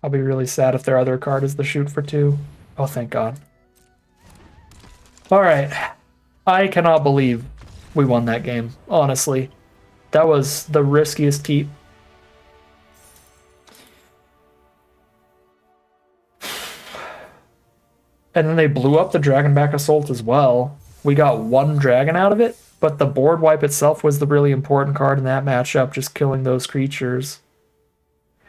I'll be really sad if their other card is the shoot for 2. Oh, thank God. Alright. I cannot believe we won that game, honestly. That was the riskiest keep. And then they blew up the Dragonback Assault as well. We got 1 dragon out of it, but the board wipe itself was the really important card in that matchup, just killing those creatures.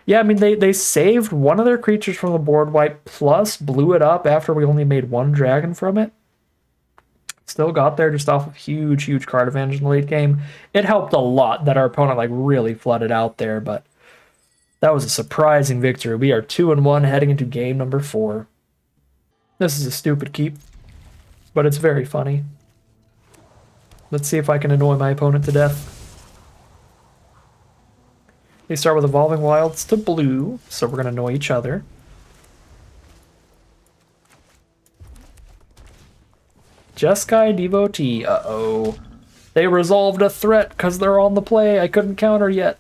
Yeah, I mean, they saved one of their creatures from the board wipe, plus blew it up after we only made one dragon from it. Still got there just off of huge card advantage in the late game. It helped a lot that our opponent like really flooded out there, but that was a surprising victory. We are 2-1 heading into game number 4. This is a stupid keep, but it's very funny. Let's see if I can annoy my opponent to death. They start with Evolving Wilds to blue, so we're going to annoy each other. Jeskai Devotee, uh-oh. They resolved a threat because they're on the play. I couldn't counter yet.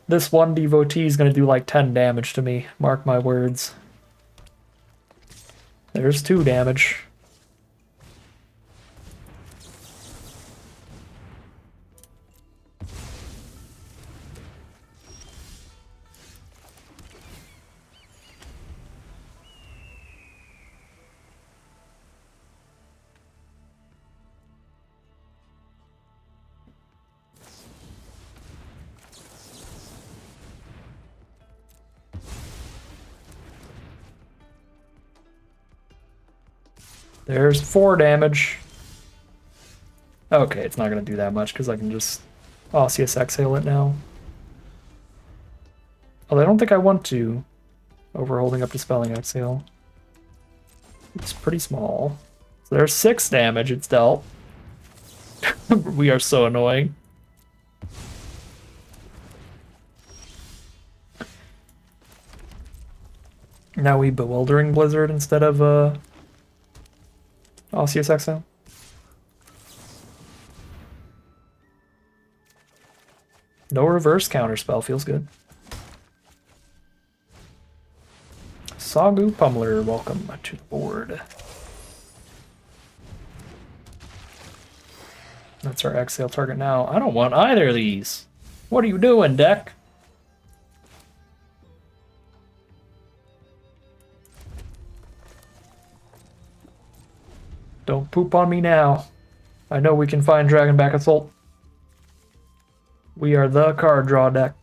This one Devotee is going to do like 10 damage to me. Mark my words. There's 2 damage. There's 4 damage. Okay, it's not going to do that much because I can just Osseous Exhale it now. Although I don't think I want to over holding up Dispelling Exhale. It's pretty small. So there's 6 damage it's dealt. We are so annoying. Now we Bewildering Blizzard instead of Osseous Exhale. No reverse counterspell, feels good. Sagu Pummeler, welcome to the board. That's our exhale target now. I don't want either of these. What are you doing, deck? Don't poop on me now. I know we can find Dragonback Assault. We are the card draw deck.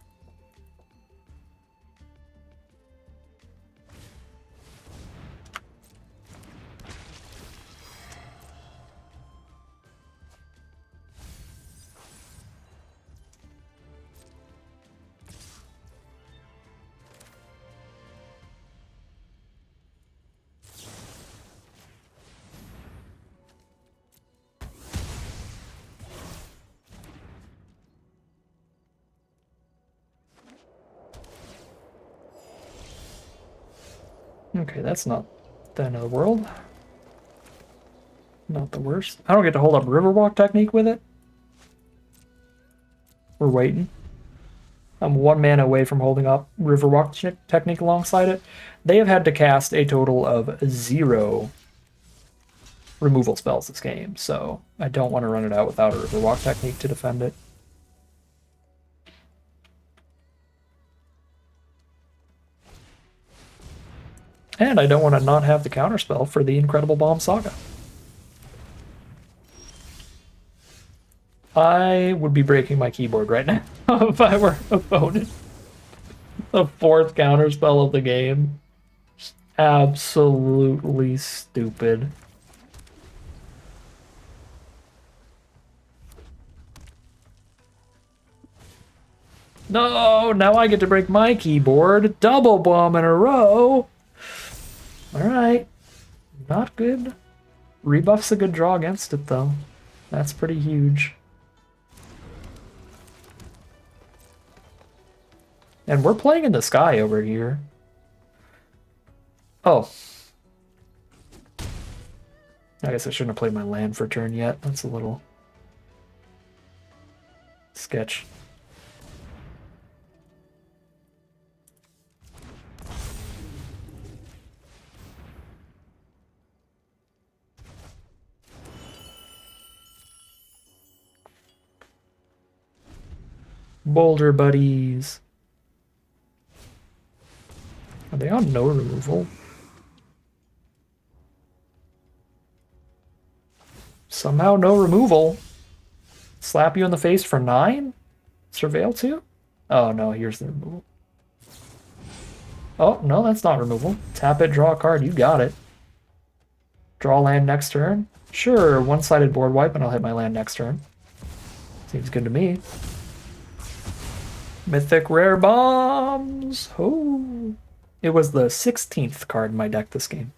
Okay, that's not the end of the world. Not the worst. I don't get to hold up Riverwalk Technique with it. We're waiting. I'm 1 mana away from holding up Riverwalk Technique alongside it. They have had to cast a total of 0 removal spells this game, so I don't want to run it out without a Riverwalk Technique to defend it. And I don't want to not have the counterspell for the Incredible Bomb Saga. I would be breaking my keyboard right now if I were an opponent. The 4th counterspell of the game. Just absolutely stupid. No, now I get to break my keyboard. Double bomb in a row. Alright. Not good. Rebuff's a good draw against it, though. That's pretty huge. And we're playing in the sky over here. Oh. I guess I shouldn't have played my land for turn yet. That's a little sketch. Boulder buddies. Are they on no removal? Somehow no removal. Slap you in the face for 9? Surveil 2? Oh no, here's the removal. Oh, no, that's not removal. Tap it, draw a card. You got it. Draw land next turn. Sure, one-sided board wipe, and I'll hit my land next turn. Seems good to me. Mythic Rare Bombs! Oh! It was the 16th card in my deck this game.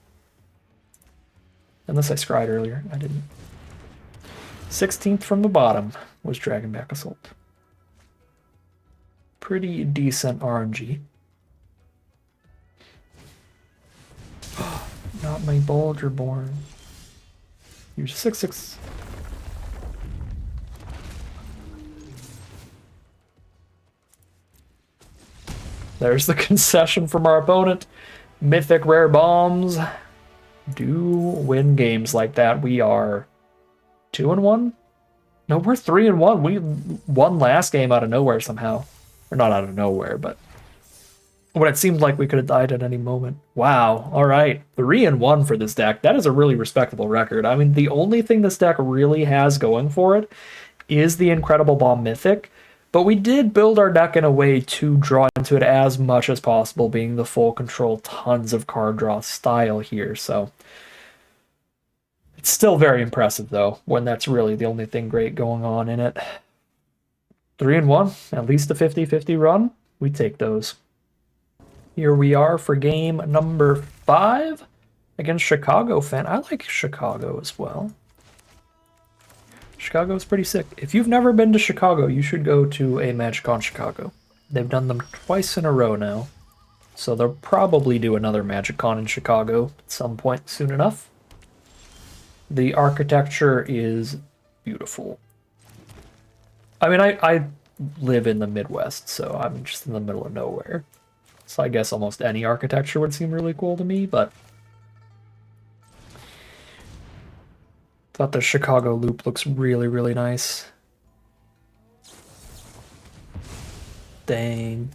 Unless I scryed earlier. I didn't. 16th from the bottom was Dragonback Assault. Pretty decent RNG. Not my Boulderborn. Use 6/6. There's the concession from our opponent. Mythic Rare Bombs do win games like that. We are 2-1? No, we're 3-1. We won last game out of nowhere somehow. Or not out of nowhere, but when it seemed like we could have died at any moment. Wow. All right. 3-1 for this deck. That is a really respectable record. I mean, the only thing this deck really has going for it is the Incredible Bomb Mythic. But we did build our deck in a way to draw into it as much as possible, being the full control, tons of card draw style here. So it's still very impressive, though, when that's really the only thing great going on in it. 3-1, at least a 50-50 run. We take those. Here we are for game number 5 against Chicago fan. I like Chicago as well. Chicago's pretty sick. If you've never been to Chicago, you should go to a MagicCon Chicago. They've done them twice in a row now. So they'll probably do another MagicCon in Chicago at some point soon enough. The architecture is beautiful. I mean, I live in the Midwest, so I'm just in the middle of nowhere. So I guess almost any architecture would seem really cool to me, but thought the Chicago loop looks really, really nice. Dang.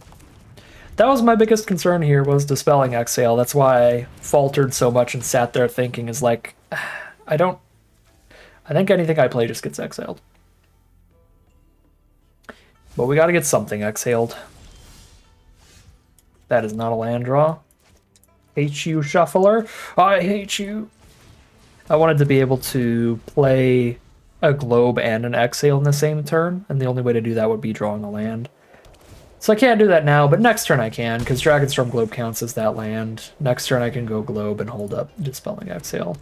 That was my biggest concern here, was Dispelling Exhale. That's why I faltered so much and sat there thinking, is like, I think anything I play just gets exhaled. But we gotta get something exhaled. That is not a land draw. Hate you, Shuffler. I hate you. I wanted to be able to play a Globe and an Exhale in the same turn, and the only way to do that would be drawing a land. So I can't do that now, but next turn I can, because Dragonstorm Globe counts as that land. Next turn I can go Globe and hold up Dispelling Exhale.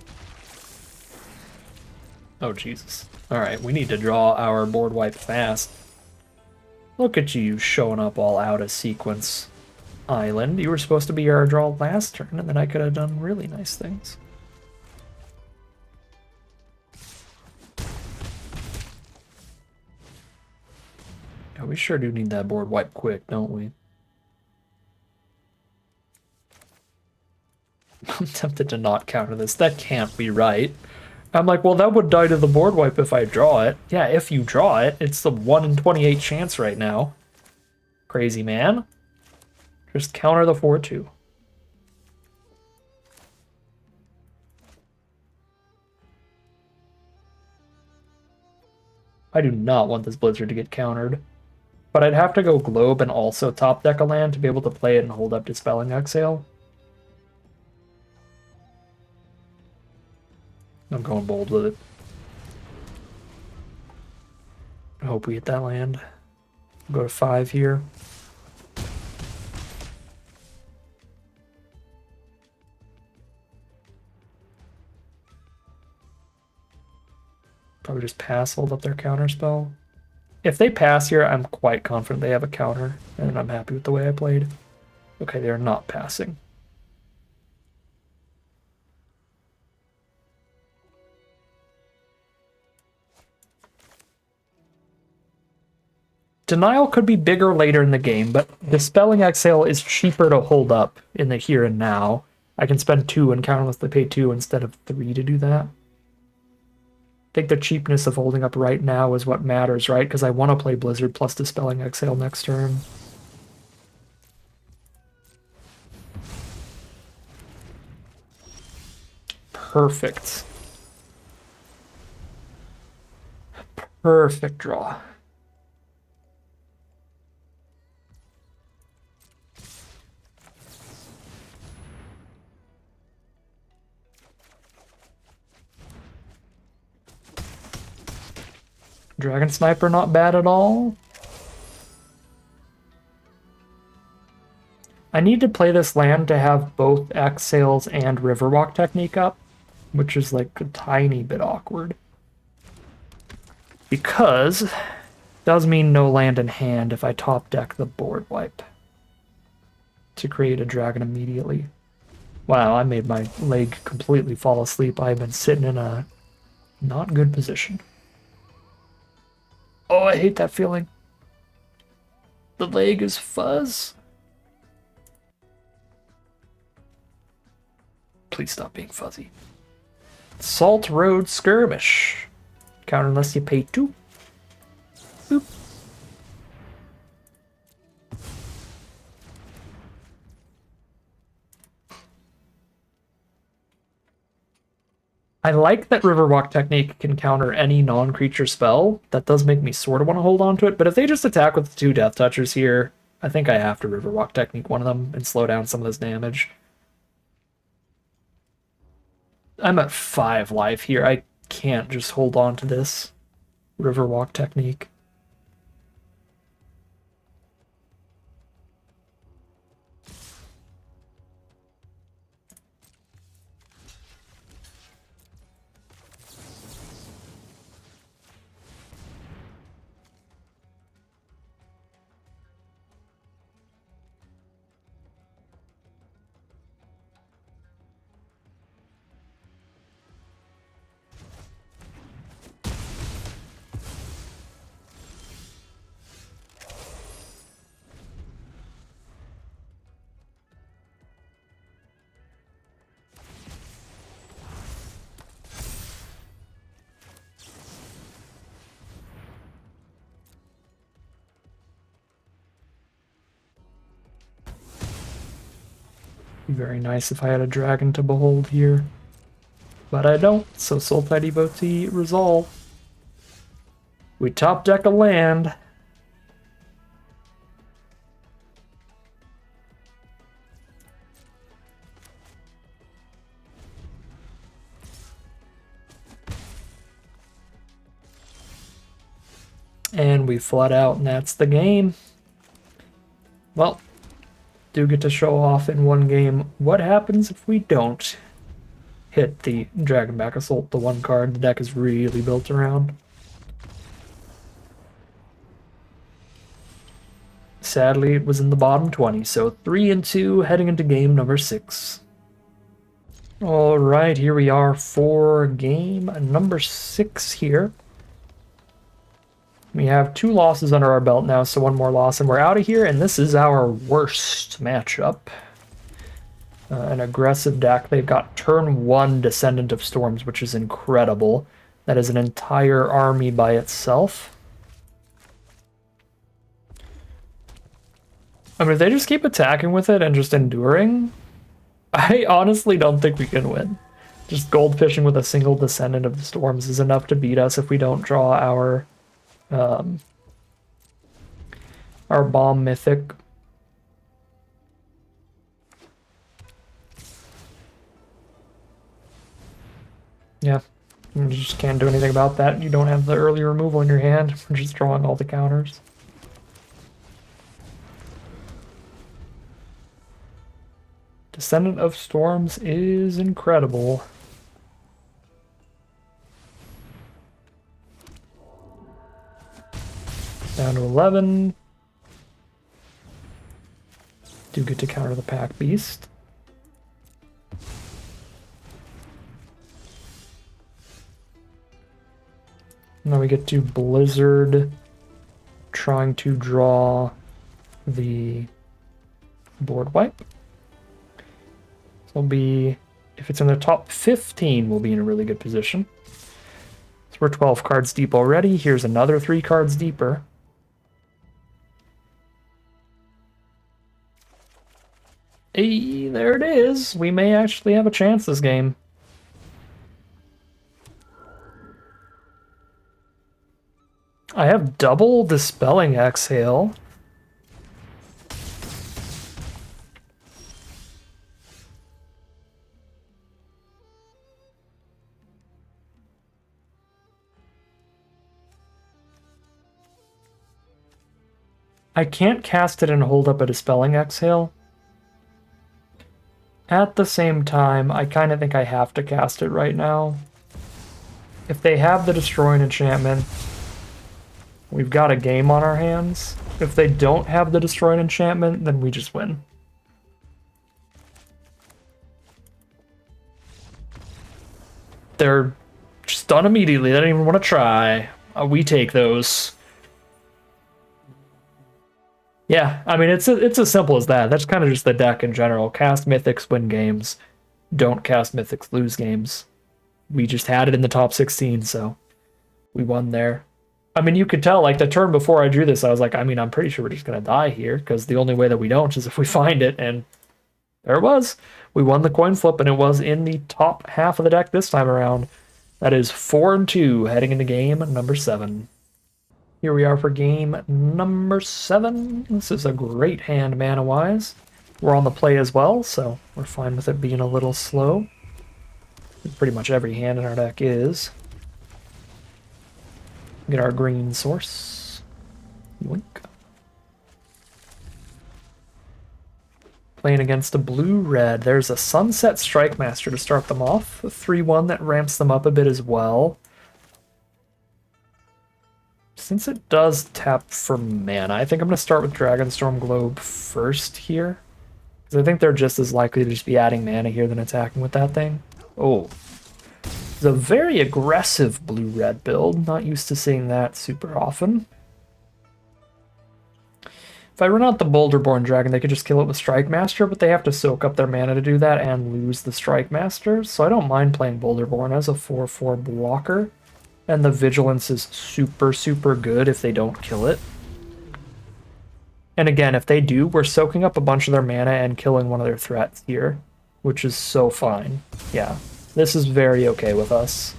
Oh, Jesus. Alright, we need to draw our board wipe fast. Look at you showing up all out of sequence. Island, you were supposed to be our draw last turn, and then I could have done really nice things. Yeah, we sure do need that board wipe quick, don't we? I'm tempted to not counter this. That can't be right. I'm like, well, that would die to the board wipe if I draw it. Yeah, if you draw it. It's the 1 in 28 chance right now. Crazy man. Just counter the 4/2. I do not want this Blizzard to get countered. But I'd have to go Globe and also top deck a land to be able to play it and hold up Dispelling Exhale. I'm going bold with it. I hope we hit that land. We'll go to 5 here. Probably just pass, hold up their counter spell. If they pass here, I'm quite confident they have a counter, and I'm happy with the way I played. Okay, they're not passing. Denial could be bigger later in the game, but Dispelling Exhale is cheaper to hold up in the here and now. I can spend 2 and counterlessly pay 2 instead of 3 to do that. I think the cheapness of holding up right now is what matters, right? Because I want to play Blizzard plus Dispelling Exhale next turn. Perfect. Perfect draw. Dragon Sniper not bad at all. I need to play this land to have both Exhales and Riverwalk technique up, which is like a tiny bit awkward. Because it does mean no land in hand if I top deck the board wipe to create a dragon immediately. Wow, I made my leg completely fall asleep. I've been sitting in a not good position. Oh, I hate that feeling. The leg is fuzz. Please stop being fuzzy. Salt Road Skirmish. Counter unless you pay 2. Boop. I like that Riverwalk technique can counter any non-creature spell. That does make me sort of want to hold on to it, but if they just attack with 2 Death Touchers here, I think I have to Riverwalk technique one of them and slow down some of this damage. I'm at 5 life here. I can't just hold on to this Riverwalk technique. Be very nice if I had a dragon to behold here. But I don't, so Sultai Devotee resolve. We top deck a land. And we flood out, and that's the game. Well, do get to show off in one game what happens if we don't hit the Dragonback Assault, the one card the deck is really built around. Sadly, it was in the bottom 20, so 3-2 heading into game number 6. All right, here we are for game number 6 here. We have 2 losses under our belt now, so 1 more loss and we're out of here, and this is our worst matchup. An aggressive deck. They've got turn 1 Descendant of Storms, which is incredible. That is an entire army by itself. I mean, if they just keep attacking with it and just enduring, I honestly don't think we can win. Just goldfishing with a single Descendant of the Storms is enough to beat us if we don't draw our bomb mythic. Yeah, you just can't do anything about that. You don't have the early removal in your hand. We're just drawing all the counters. Descendant of Storms is incredible. Down to 11. Do get to counter the Pack Beast. Now we get to Blizzard, trying to draw the board wipe. So we'll be, if it's in the top 15, we'll be in a really good position. So we're 12 cards deep already. Here's another 3 cards deeper. Hey, there it is. We may actually have a chance this game. I have double Dispelling Exhale. I can't cast it and hold up a Dispelling Exhale. At the same time, I kind of think I have to cast it right now. If they have the Destroying Enchantment, we've got a game on our hands. If they don't have the Destroying Enchantment, then we just win. They're just done immediately. They don't even want to try. We take those. Yeah, I mean, it's as simple as that. That's kind of just the deck in general. Cast Mythics, win games. Don't cast Mythics, lose games. We just had it in the top 16, so we won there. I mean, you could tell, like, the turn before I drew this, I was like, I mean, I'm pretty sure we're just going to die here, because the only way that we don't is if we find it, and there it was. We won the coin flip, and it was in the top half of the deck this time around. That is 4-2, heading into game number 7. Here we are for game number 7. This is a great hand mana-wise. We're on the play as well, so we're fine with it being a little slow. Pretty much every hand in our deck is. Get our green source. Yoink. Playing against a blue-red. There's a Sunset Strike Master to start them off. A 3-1 that ramps them up a bit as well. Since it does tap for mana, I think I'm going to start with Dragonstorm Globe first here. Because I think they're just as likely to just be adding mana here than attacking with that thing. Oh. It's a very aggressive blue-red build. Not used to seeing that super often. If I run out the Boulderborn Dragon, they could just kill it with Strike Master, but they have to soak up their mana to do that and lose the Strike Master. So I don't mind playing Boulderborn as a 4/4 blocker. And the Vigilance is super, super good if they don't kill it. And again, if they do, we're soaking up a bunch of their mana and killing one of their threats here, which is so fine. Yeah, this is very okay with us.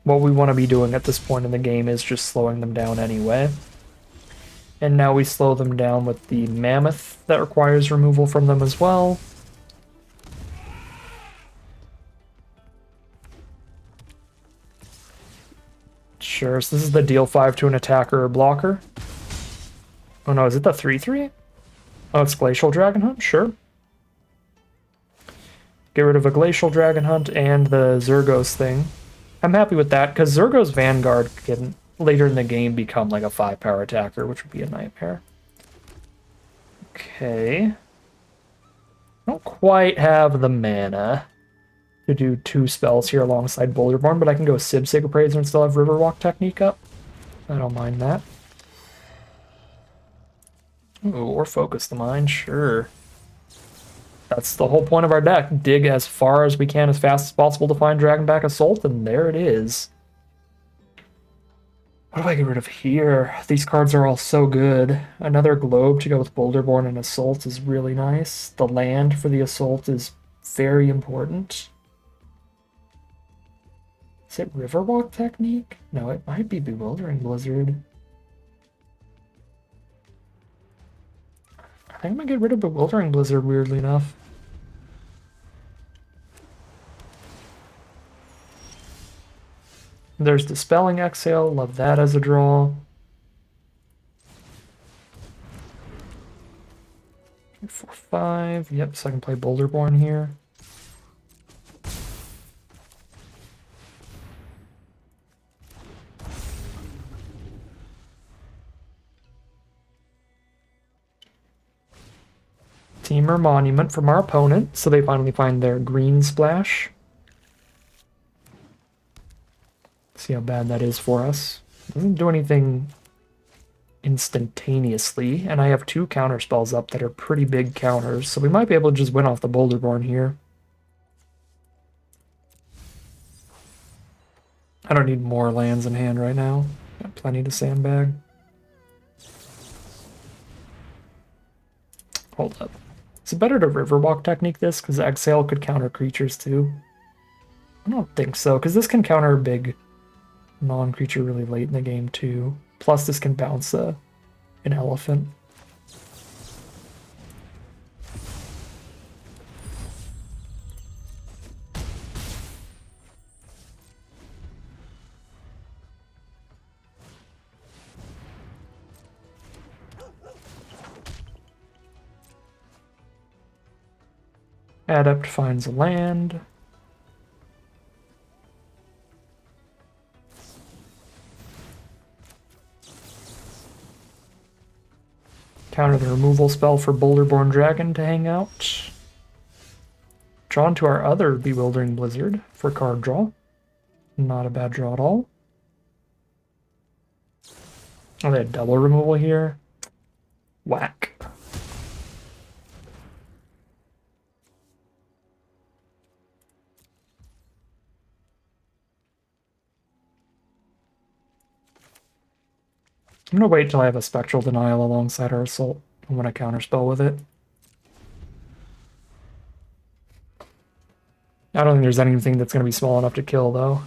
What we want to be doing at this point in the game is just slowing them down anyway. And now we slow them down with the Mammoth that requires removal from them as well. Sure, so this is the deal 5 to an attacker or blocker. Oh no, is it the 3/3? Oh, it's Glacial Dragon Hunt? Sure. Get rid of a Glacial Dragon Hunt and the Zergos thing. I'm happy with that, because Zergos Vanguard can later in the game become like a 5-power attacker, which would be a nightmare. Okay. I don't quite have the mana to do 2 spells here alongside Boulderborn, but I can go Sib-Sig Appraiser and still have Riverwalk Technique up. I don't mind that. Ooh, or Focus the Mind, sure. That's the whole point of our deck. Dig as far as we can as fast as possible to find Dragonback Assault, and there it is. What do I get rid of here? These cards are all so good. Another Globe to go with Boulderborn and Assault is really nice. The land for the Assault is very important. Is it Riverwalk Technique? No, it might be Bewildering Blizzard. I think I'm gonna get rid of Bewildering Blizzard, weirdly enough. There's Dispelling Exhale, love that as a draw. 4, 5, yep, so I can play Boulderborn here. Teamer Monument from our opponent, so they finally find their green splash. See how bad that is for us. Doesn't do anything instantaneously, and I have 2 counter spells up that are pretty big counters, so we might be able to just win off the Boulderborn here. I don't need more lands in hand right now. Got plenty to sandbag. Hold up. Is it better to Riverwalk Technique this? Because Exhale could counter creatures too. I don't think so, because this can counter a big non-creature really late in the game too. Plus this can bounce an elephant. Adept finds a land. Counter the removal spell for Boulderborn Dragon to hang out. Drawn to our other Bewildering Blizzard for card draw. Not a bad draw at all. Oh, they had double removal here. Whack. I'm gonna wait till I have a Spectral Denial alongside our Assault. I'm gonna counterspell with it. I don't think there's anything that's gonna be small enough to kill, though.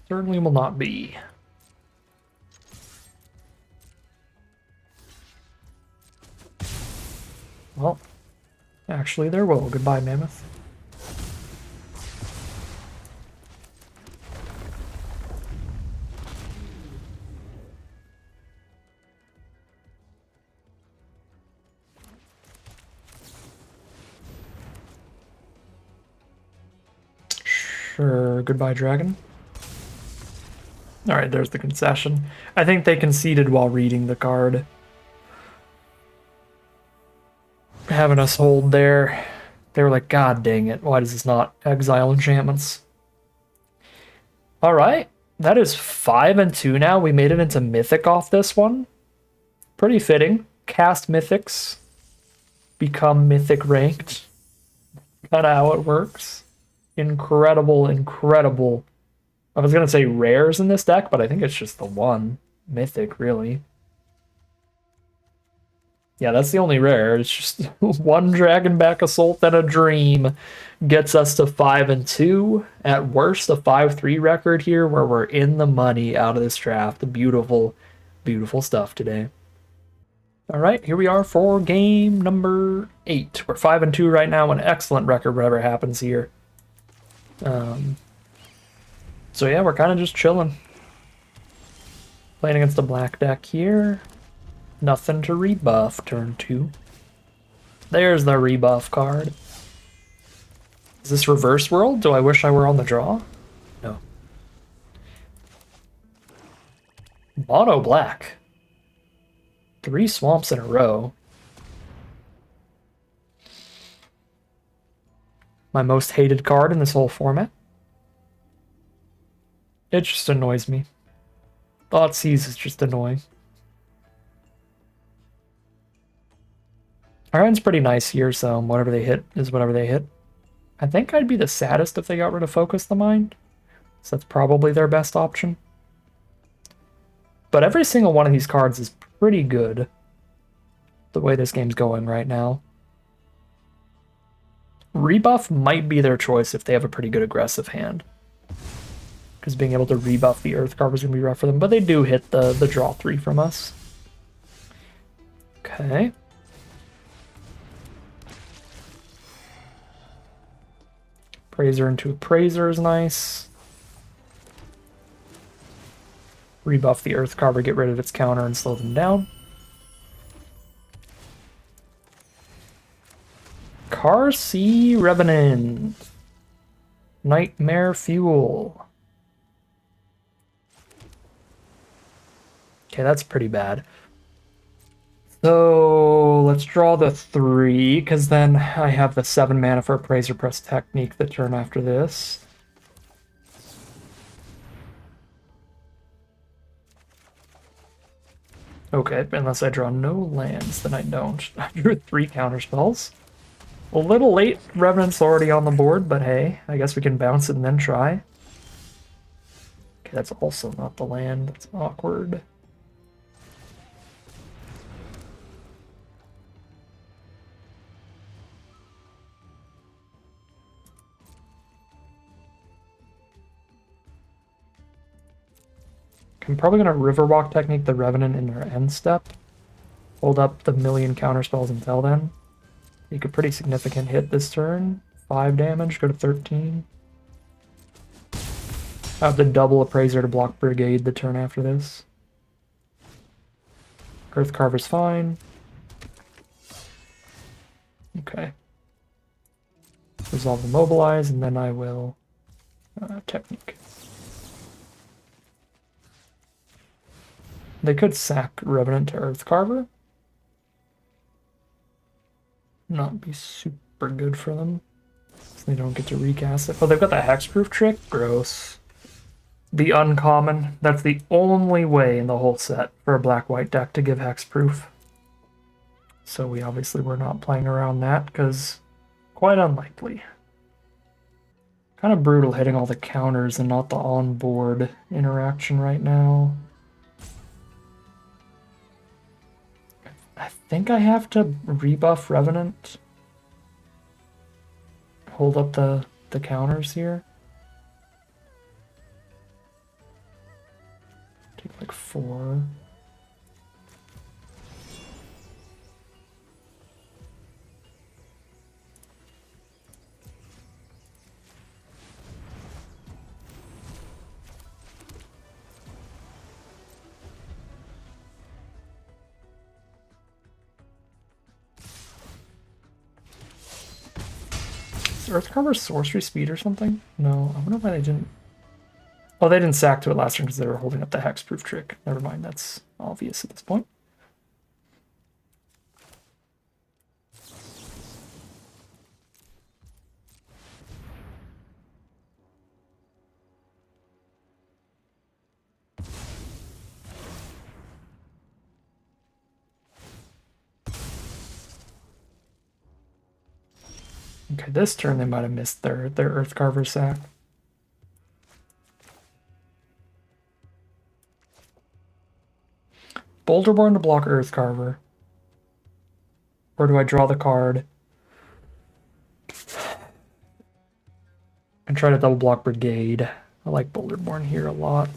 Certainly will not be. Well, actually there will. Goodbye, Mammoth. Sure, goodbye, Dragon. Alright, there's the concession. I think they conceded while reading the card. Having us hold there. They were like, God dang it, why does this not exile enchantments? Alright, that is 5-2 now. We made it into Mythic off this one. Pretty fitting. Cast Mythics. Become Mythic ranked. Kinda how it works. Incredible, incredible. I was gonna say rares in this deck, but I think it's just the one Mythic, really. Yeah, that's the only rare. It's just one Dragonback Assault and a Dream gets us to 5-2. At worst, a 5-3 record here, where we're in the money out of this draft. Beautiful, beautiful stuff today. All right, here we are for game number 8. We're 5-2 right now, an excellent record, whatever happens here. So yeah, we're kind of just chilling. Playing against a black deck here. Nothing to rebuff turn 2. There's the rebuff card. Is this reverse world? Do I wish I were on the draw? No. Mono black. 3 swamps in a row. My most hated card in this whole format. It just annoys me. Thoughtseize is just annoying. Our end's pretty nice here, so whatever they hit is whatever they hit. I think I'd be the saddest if they got rid of Focus the Mind. So that's probably their best option. But every single one of these cards is pretty good. The way this game's going right now. Rebuff might be their choice if they have a pretty good aggressive hand. Because being able to rebuff the Earth card is going to be rough for them. But they do hit the draw 3 from us. Okay. Praiser into Appraiser is nice. Rebuff the Earth card, get rid of its counter and slow them down. Car C Revenant. Nightmare Fuel. Okay, that's pretty bad. So let's draw the 3, because then I have the 7 mana for Appraiser Press Technique the turn after this. Okay, unless I draw no lands, then I don't. I drew 3 counter spells. A little late, Revenant's already on the board, but hey, I guess we can bounce it and then try. Okay, that's also not the land, that's awkward. I'm probably going to Riverwalk Technique the Revenant in their end step. hold up the million counter spells until then. Take a pretty significant hit this turn. 5 damage, go to 13. I have the double Appraiser to block Brigade the turn after this. Earth Carver's fine. Okay. Resolve Immobilize, and then I will Technique. They could sack Revenant to Earth Carver. Not be super good for them. So they don't get to recast it. Oh, they've got the Hexproof trick? Gross. The uncommon. That's the only way in the whole set for a black-white deck to give Hexproof. So we obviously were not playing around that, because quite unlikely. Kind of brutal hitting all the counters and not the on-board interaction right now. I think I have to rebuff Revenant. Hold up the counters here. Take like 4. Is Earthcarver sorcery speed or something? No, I wonder why they didn't. Oh, they didn't sack to it last turn because they were holding up the hexproof trick. Never mind, that's obvious at this point. Okay, this turn they might have missed their Earthcarver sack. Boulderborn to block Earthcarver. Or do I draw the card and try to double block Brigade? I like Boulderborn here a lot.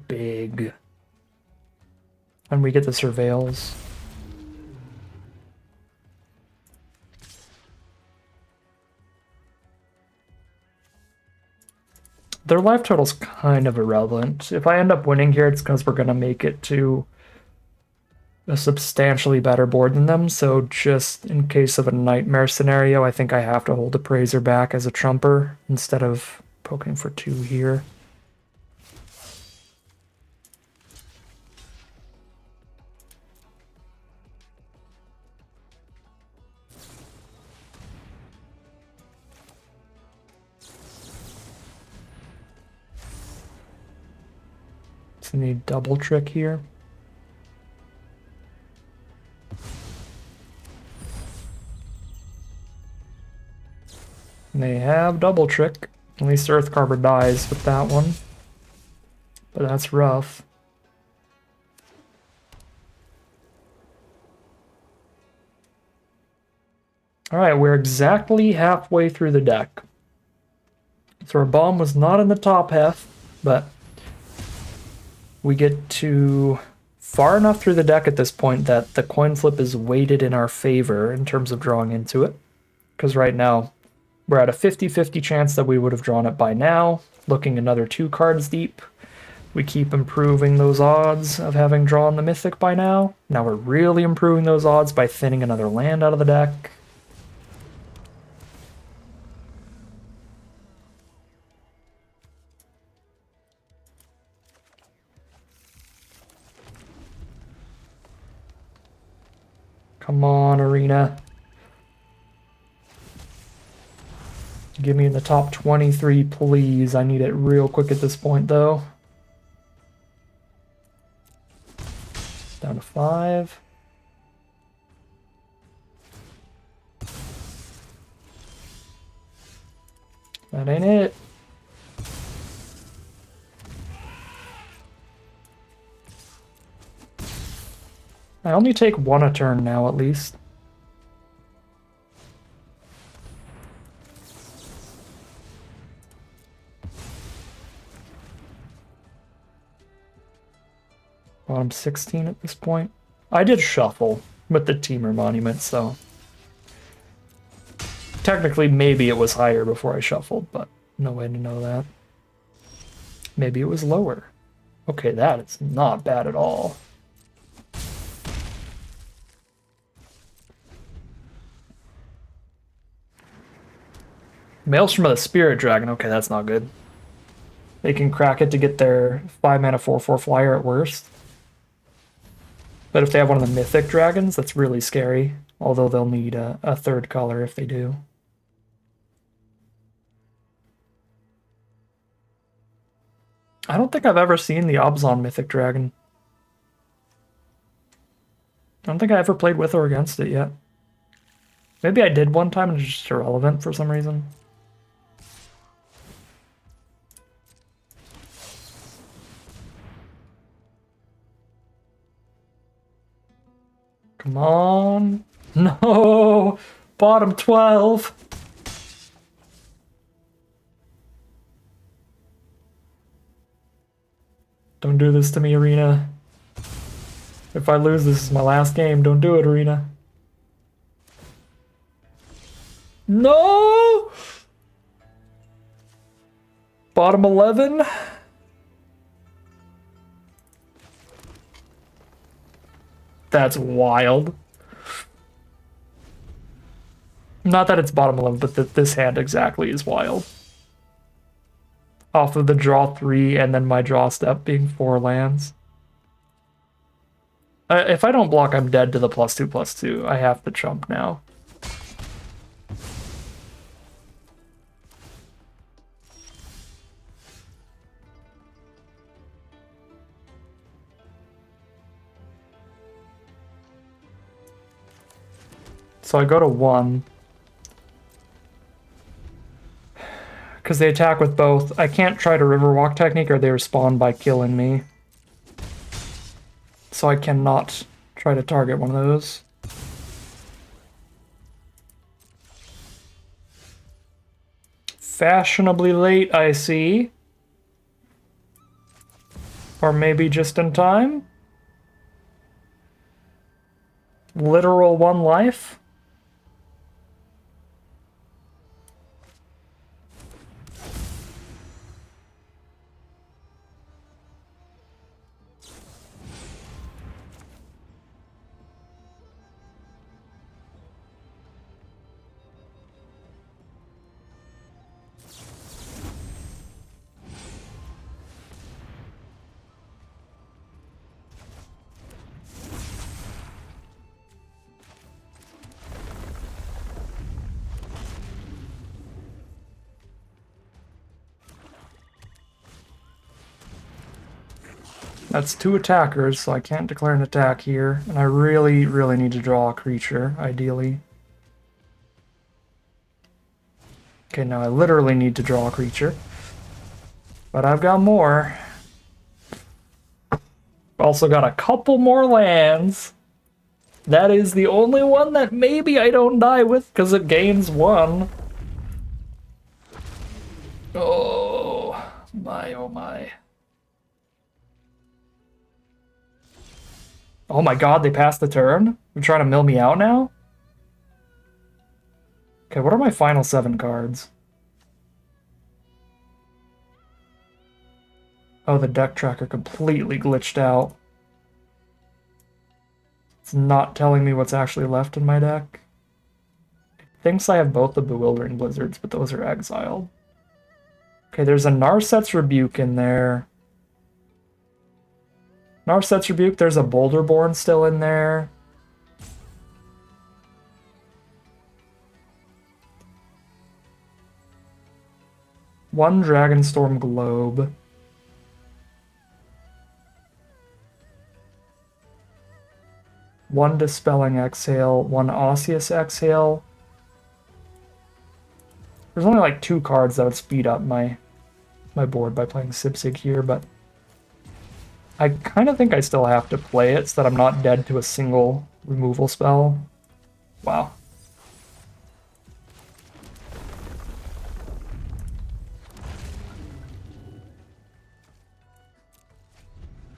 Big. And we get the Surveils. Their life total's kind of irrelevant. If I end up winning here, it's because we're going to make it to a substantially better board than them, so just in case of a nightmare scenario, I think I have to hold Appraiser back as a trumper instead of poking for 2 here. So I need double trick here. And they have double trick. At least Earthcarver dies with that one. But that's rough. Alright, we're exactly halfway through the deck. So our bomb was not in the top half, but we get to far enough through the deck at this point that the coin flip is weighted in our favor in terms of drawing into it. Because right now, we're at a 50-50 chance that we would have drawn it by now, looking another 2 cards deep. We keep improving those odds of having drawn the Mythic by now. Now we're really improving those odds by thinning another land out of the deck. Come on, Arena. Give me in the top 23, please. I need it real quick at this point, though. Down to 5. That ain't it. I only take 1 a turn now, at least. Bottom 16 at this point. I did shuffle with the Teamer Monument, so technically maybe it was higher before I shuffled, but no way to know that. Maybe it was lower. Okay, that is not bad at all. Maelstrom of the Spirit Dragon. Okay, that's not good. They can crack it to get their 5-mana 4/4 flyer at worst. But if they have one of the Mythic Dragons, that's really scary. Although they'll need a third color if they do. I don't think I've ever seen the Abzan Mythic Dragon. I don't think I ever played with or against it yet. Maybe I did one time and it's just irrelevant for some reason. Come on. No! Bottom 12! Don't do this to me, Arena. If I lose, this is my last game. Don't do it, Arena. No! Bottom 11? That's wild. Not that it's bottom 11, but that this hand exactly is wild. Off of the draw 3 and then my draw step being 4 lands. If I don't block, I'm dead to the +2/+2. I have to chump now. So I go to 1. Because they attack with both. I can't try to Riverwalk technique or they respond by killing me. So I cannot try to target one of those. Fashionably late, I see. Or maybe just in time. Literal 1 life. That's 2 attackers, so I can't declare an attack here. And I really, really need to draw a creature, ideally. Okay, now I literally need to draw a creature. But I've got more. Also got a couple more lands. That is the only one that maybe I don't die with, because it gains 1. Oh my, oh my. Oh my god, they passed the turn? They're trying to mill me out now? Okay, what are my final 7 cards? Oh, the deck tracker completely glitched out. It's not telling me what's actually left in my deck. It thinks I have both the Bewildering Blizzards, but those are exiled. Okay, there's a Narset's Rebuke in there. Narset's Rebuke, there's a Boulderborn still in there. One Dragonstorm Globe. One Dispelling Exhale, one Osseous Exhale. There's only like 2 cards that would speed up my board by playing Sipsig here, but I kind of think I still have to play it so that I'm not dead to a single removal spell. Wow.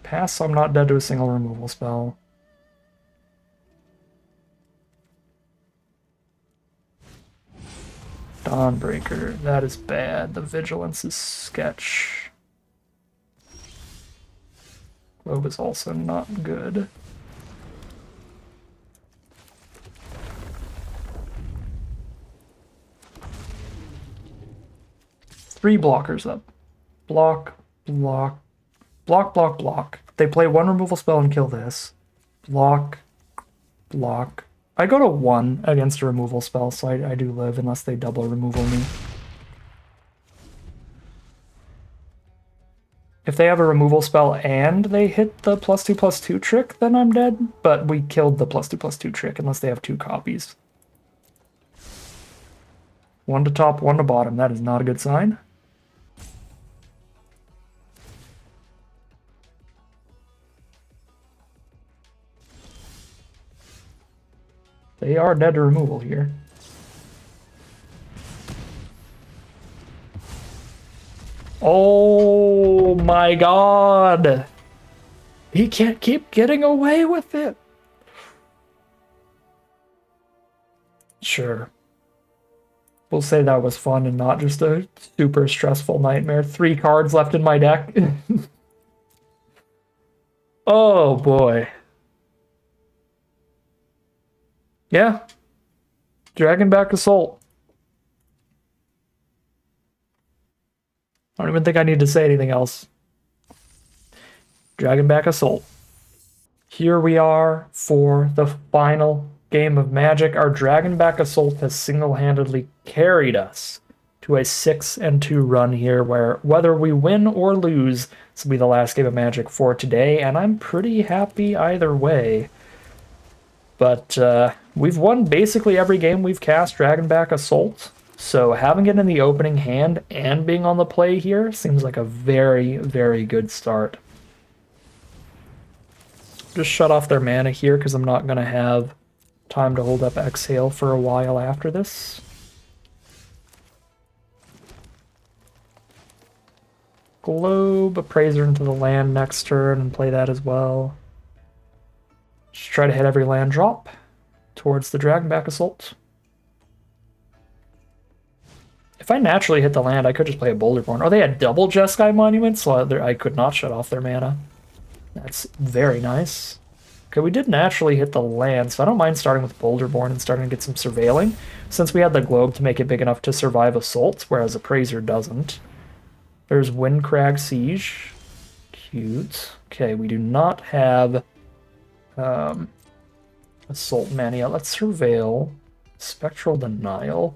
Pass so I'm not dead to a single removal spell. Dawnbreaker. That is bad. The Vigilance is sketch. Globe is also not good. Three blockers up. Block, block, block, block, block. They play one removal spell and kill this. Block, block. I go to 1 against a removal spell, so I do live unless they double removal me. If they have a removal spell and they hit the +2/+2 trick, then I'm dead. But we killed the +2/+2 trick unless they have 2 copies. 1 to top, 1 to bottom. That is not a good sign. They are dead to removal here. Oh my god! He can't keep getting away with it! Sure. We'll say that was fun and not just a super stressful nightmare. 3 cards left in my deck. Oh boy. Yeah. Dragonback Assault. I don't even think I need to say anything else. Dragonback Assault. Here we are for the final game of Magic. Our Dragonback Assault has single-handedly carried us to a 6-2 run here, where whether we win or lose, this will be the last game of Magic for today, and I'm pretty happy either way. But we've won basically every game we've cast Dragonback Assault, so having it in the opening hand and being on the play here seems like a very, very good start. Just shut off their mana here because I'm not going to have time to hold up Exhale for a while after this. Globe Appraiser into the land next turn and play that as well. Just try to hit every land drop towards the Dragonback Assault. If I naturally hit the land, I could just play a Boulderborn. Oh, they had double Jeskai Monuments, so I could not shut off their mana. That's very nice. Okay, we did naturally hit the land, so I don't mind starting with Boulderborn and starting to get some surveilling, since we had the Globe to make it big enough to survive Assault, whereas Appraiser doesn't. There's Windcrag Siege. Cute. Okay, we do not have Assault mana yet. Let's surveil. Spectral Denial.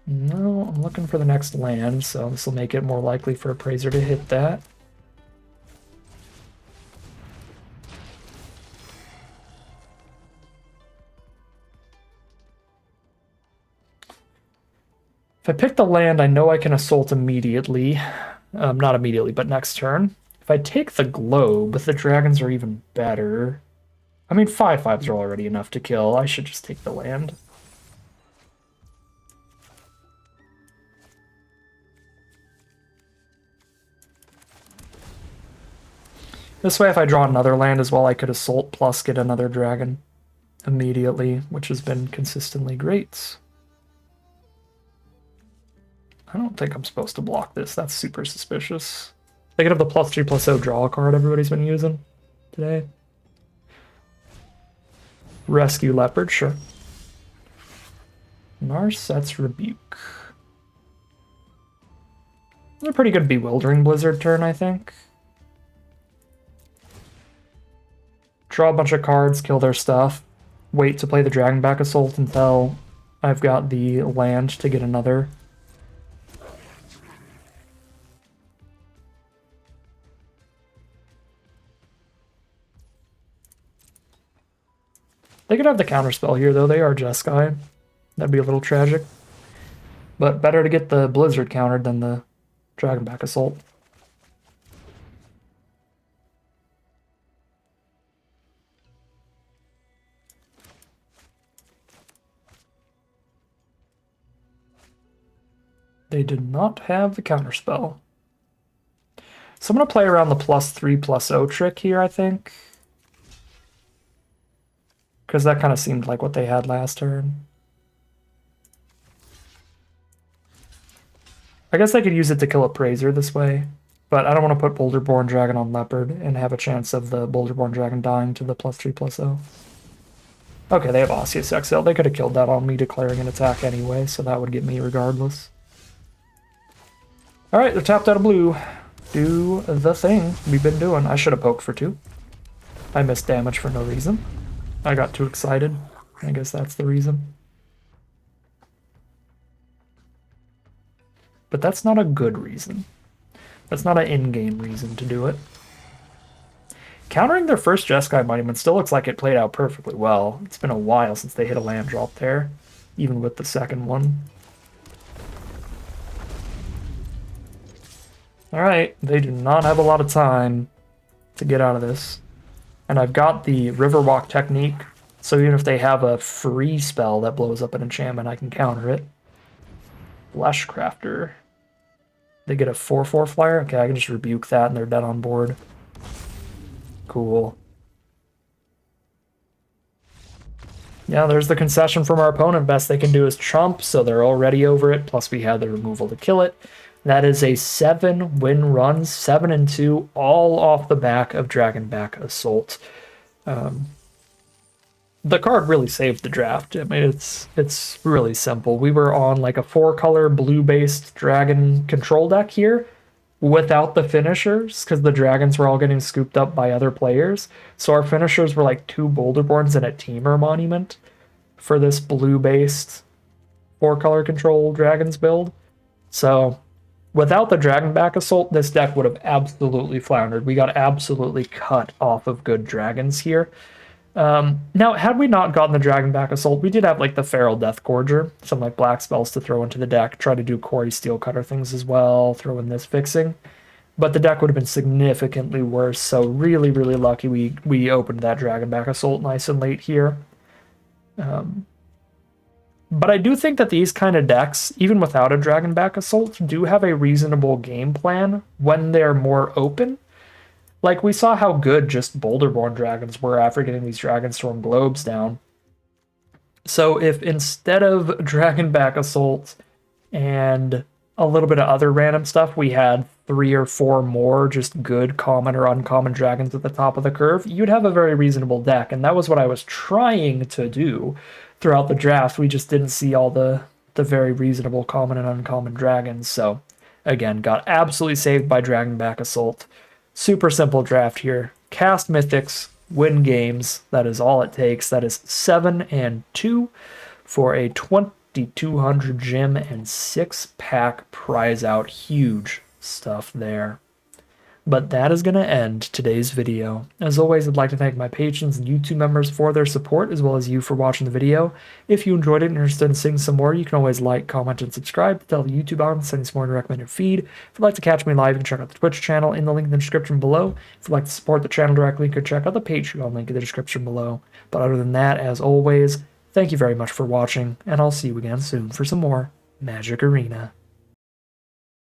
No, I'm looking for the next land, so this will make it more likely for Appraiser to hit that. If I pick the land, I know I can Assault immediately. Not immediately, but next turn. If I take the Globe, the Dragons are even better. I mean, 5/5s are already enough to kill. I should just take the land. This way, if I draw another land as well, I could Assault plus get another dragon immediately, which has been consistently great. I don't think I'm supposed to block this. That's super suspicious. They could have the +3/+0 draw card everybody's been using today. Rescue Leopard, sure. Narset's Rebuke. A pretty good Bewildering Blizzard turn, I think. Draw a bunch of cards, kill their stuff. Wait to play the Dragonback Assault until I've got the land to get another. They could have the counterspell here, though. They are Jeskai. That'd be a little tragic. But better to get the Blizzard countered than the Dragonback Assault. They did not have the counterspell. So I'm going to play around the +3/+0 trick here, I think. Because that kind of seemed like what they had last turn. I guess I could use it to kill a Praiser this way, but I don't want to put Boulderborn Dragon on Leopard and have a chance of the Boulderborn Dragon dying to the +3/+0. Okay, they have Osseous Exile. They could have killed that on me declaring an attack anyway, so that would get me regardless. Alright, they're tapped out of blue. Do the thing we've been doing. I should have poked for 2. I missed damage for no reason. I got too excited. I guess that's the reason. But that's not a good reason. That's not an in-game reason to do it. Countering their first Jeskai Monument still looks like it played out perfectly well. It's been a while since they hit a land drop there, even with the second one. Alright, they do not have a lot of time to get out of this. And I've got the Riverwalk technique, so even if they have a free spell that blows up an enchantment, I can counter it. Fleshcrafter. They get a 4/4 flyer? Okay, I can just rebuke that and they're dead on board. Cool. Yeah, there's the concession from our opponent. Best they can do is trump, so they're already over it. Plus we have the removal to kill it. That is a 7-win run, 7-2, all off the back of Dragonback Assault. The card really saved the draft. I mean, it's really simple. We were on like a 4-color blue-based dragon control deck here without the finishers because the dragons were all getting scooped up by other players. So our finishers were like 2 Boulderborns and a Teamer Monument for this blue-based 4-color control dragons build. So without the Dragonback Assault, this deck would have absolutely floundered. We got absolutely cut off of good dragons here. Now, had we not gotten the Dragonback Assault, we did have like the Feral Deathgorger, some like black spells to throw into the deck, try to do Quarry Steelcutter things as well, throw in this fixing. But the deck would have been significantly worse, so really, really lucky we opened that Dragonback Assault nice and late here. But I do think that these kind of decks, even without a Dragonback Assault, do have a reasonable game plan when they're more open. Like, we saw how good just Boulderborn dragons were after getting these Dragonstorm globes down. So if instead of Dragonback Assault and a little bit of other random stuff, we had 3 or 4 more just good common or uncommon dragons at the top of the curve, you'd have a very reasonable deck. And that was what I was trying to do throughout the draft. We just didn't see all the very reasonable common and uncommon dragons. So, again, got absolutely saved by Dragonback Assault. Super simple draft here. Cast Mythics, win games. That is all it takes. That is 7-2 for a 2,200 gem and 6-pack prize out. Huge stuff there. But that is going to end today's video. As always, I'd like to thank my patrons and YouTube members for their support, as well as you for watching the video. If you enjoyed it and are interested in seeing some more, you can always like, comment, and subscribe to tell the YouTube algorithm to send you some more in the recommended feed. If you'd like to catch me live, you can check out the Twitch channel in the link in the description below. If you'd like to support the channel directly, you can check out the Patreon link in the description below. But other than that, as always, thank you very much for watching, and I'll see you again soon for some more Magic Arena.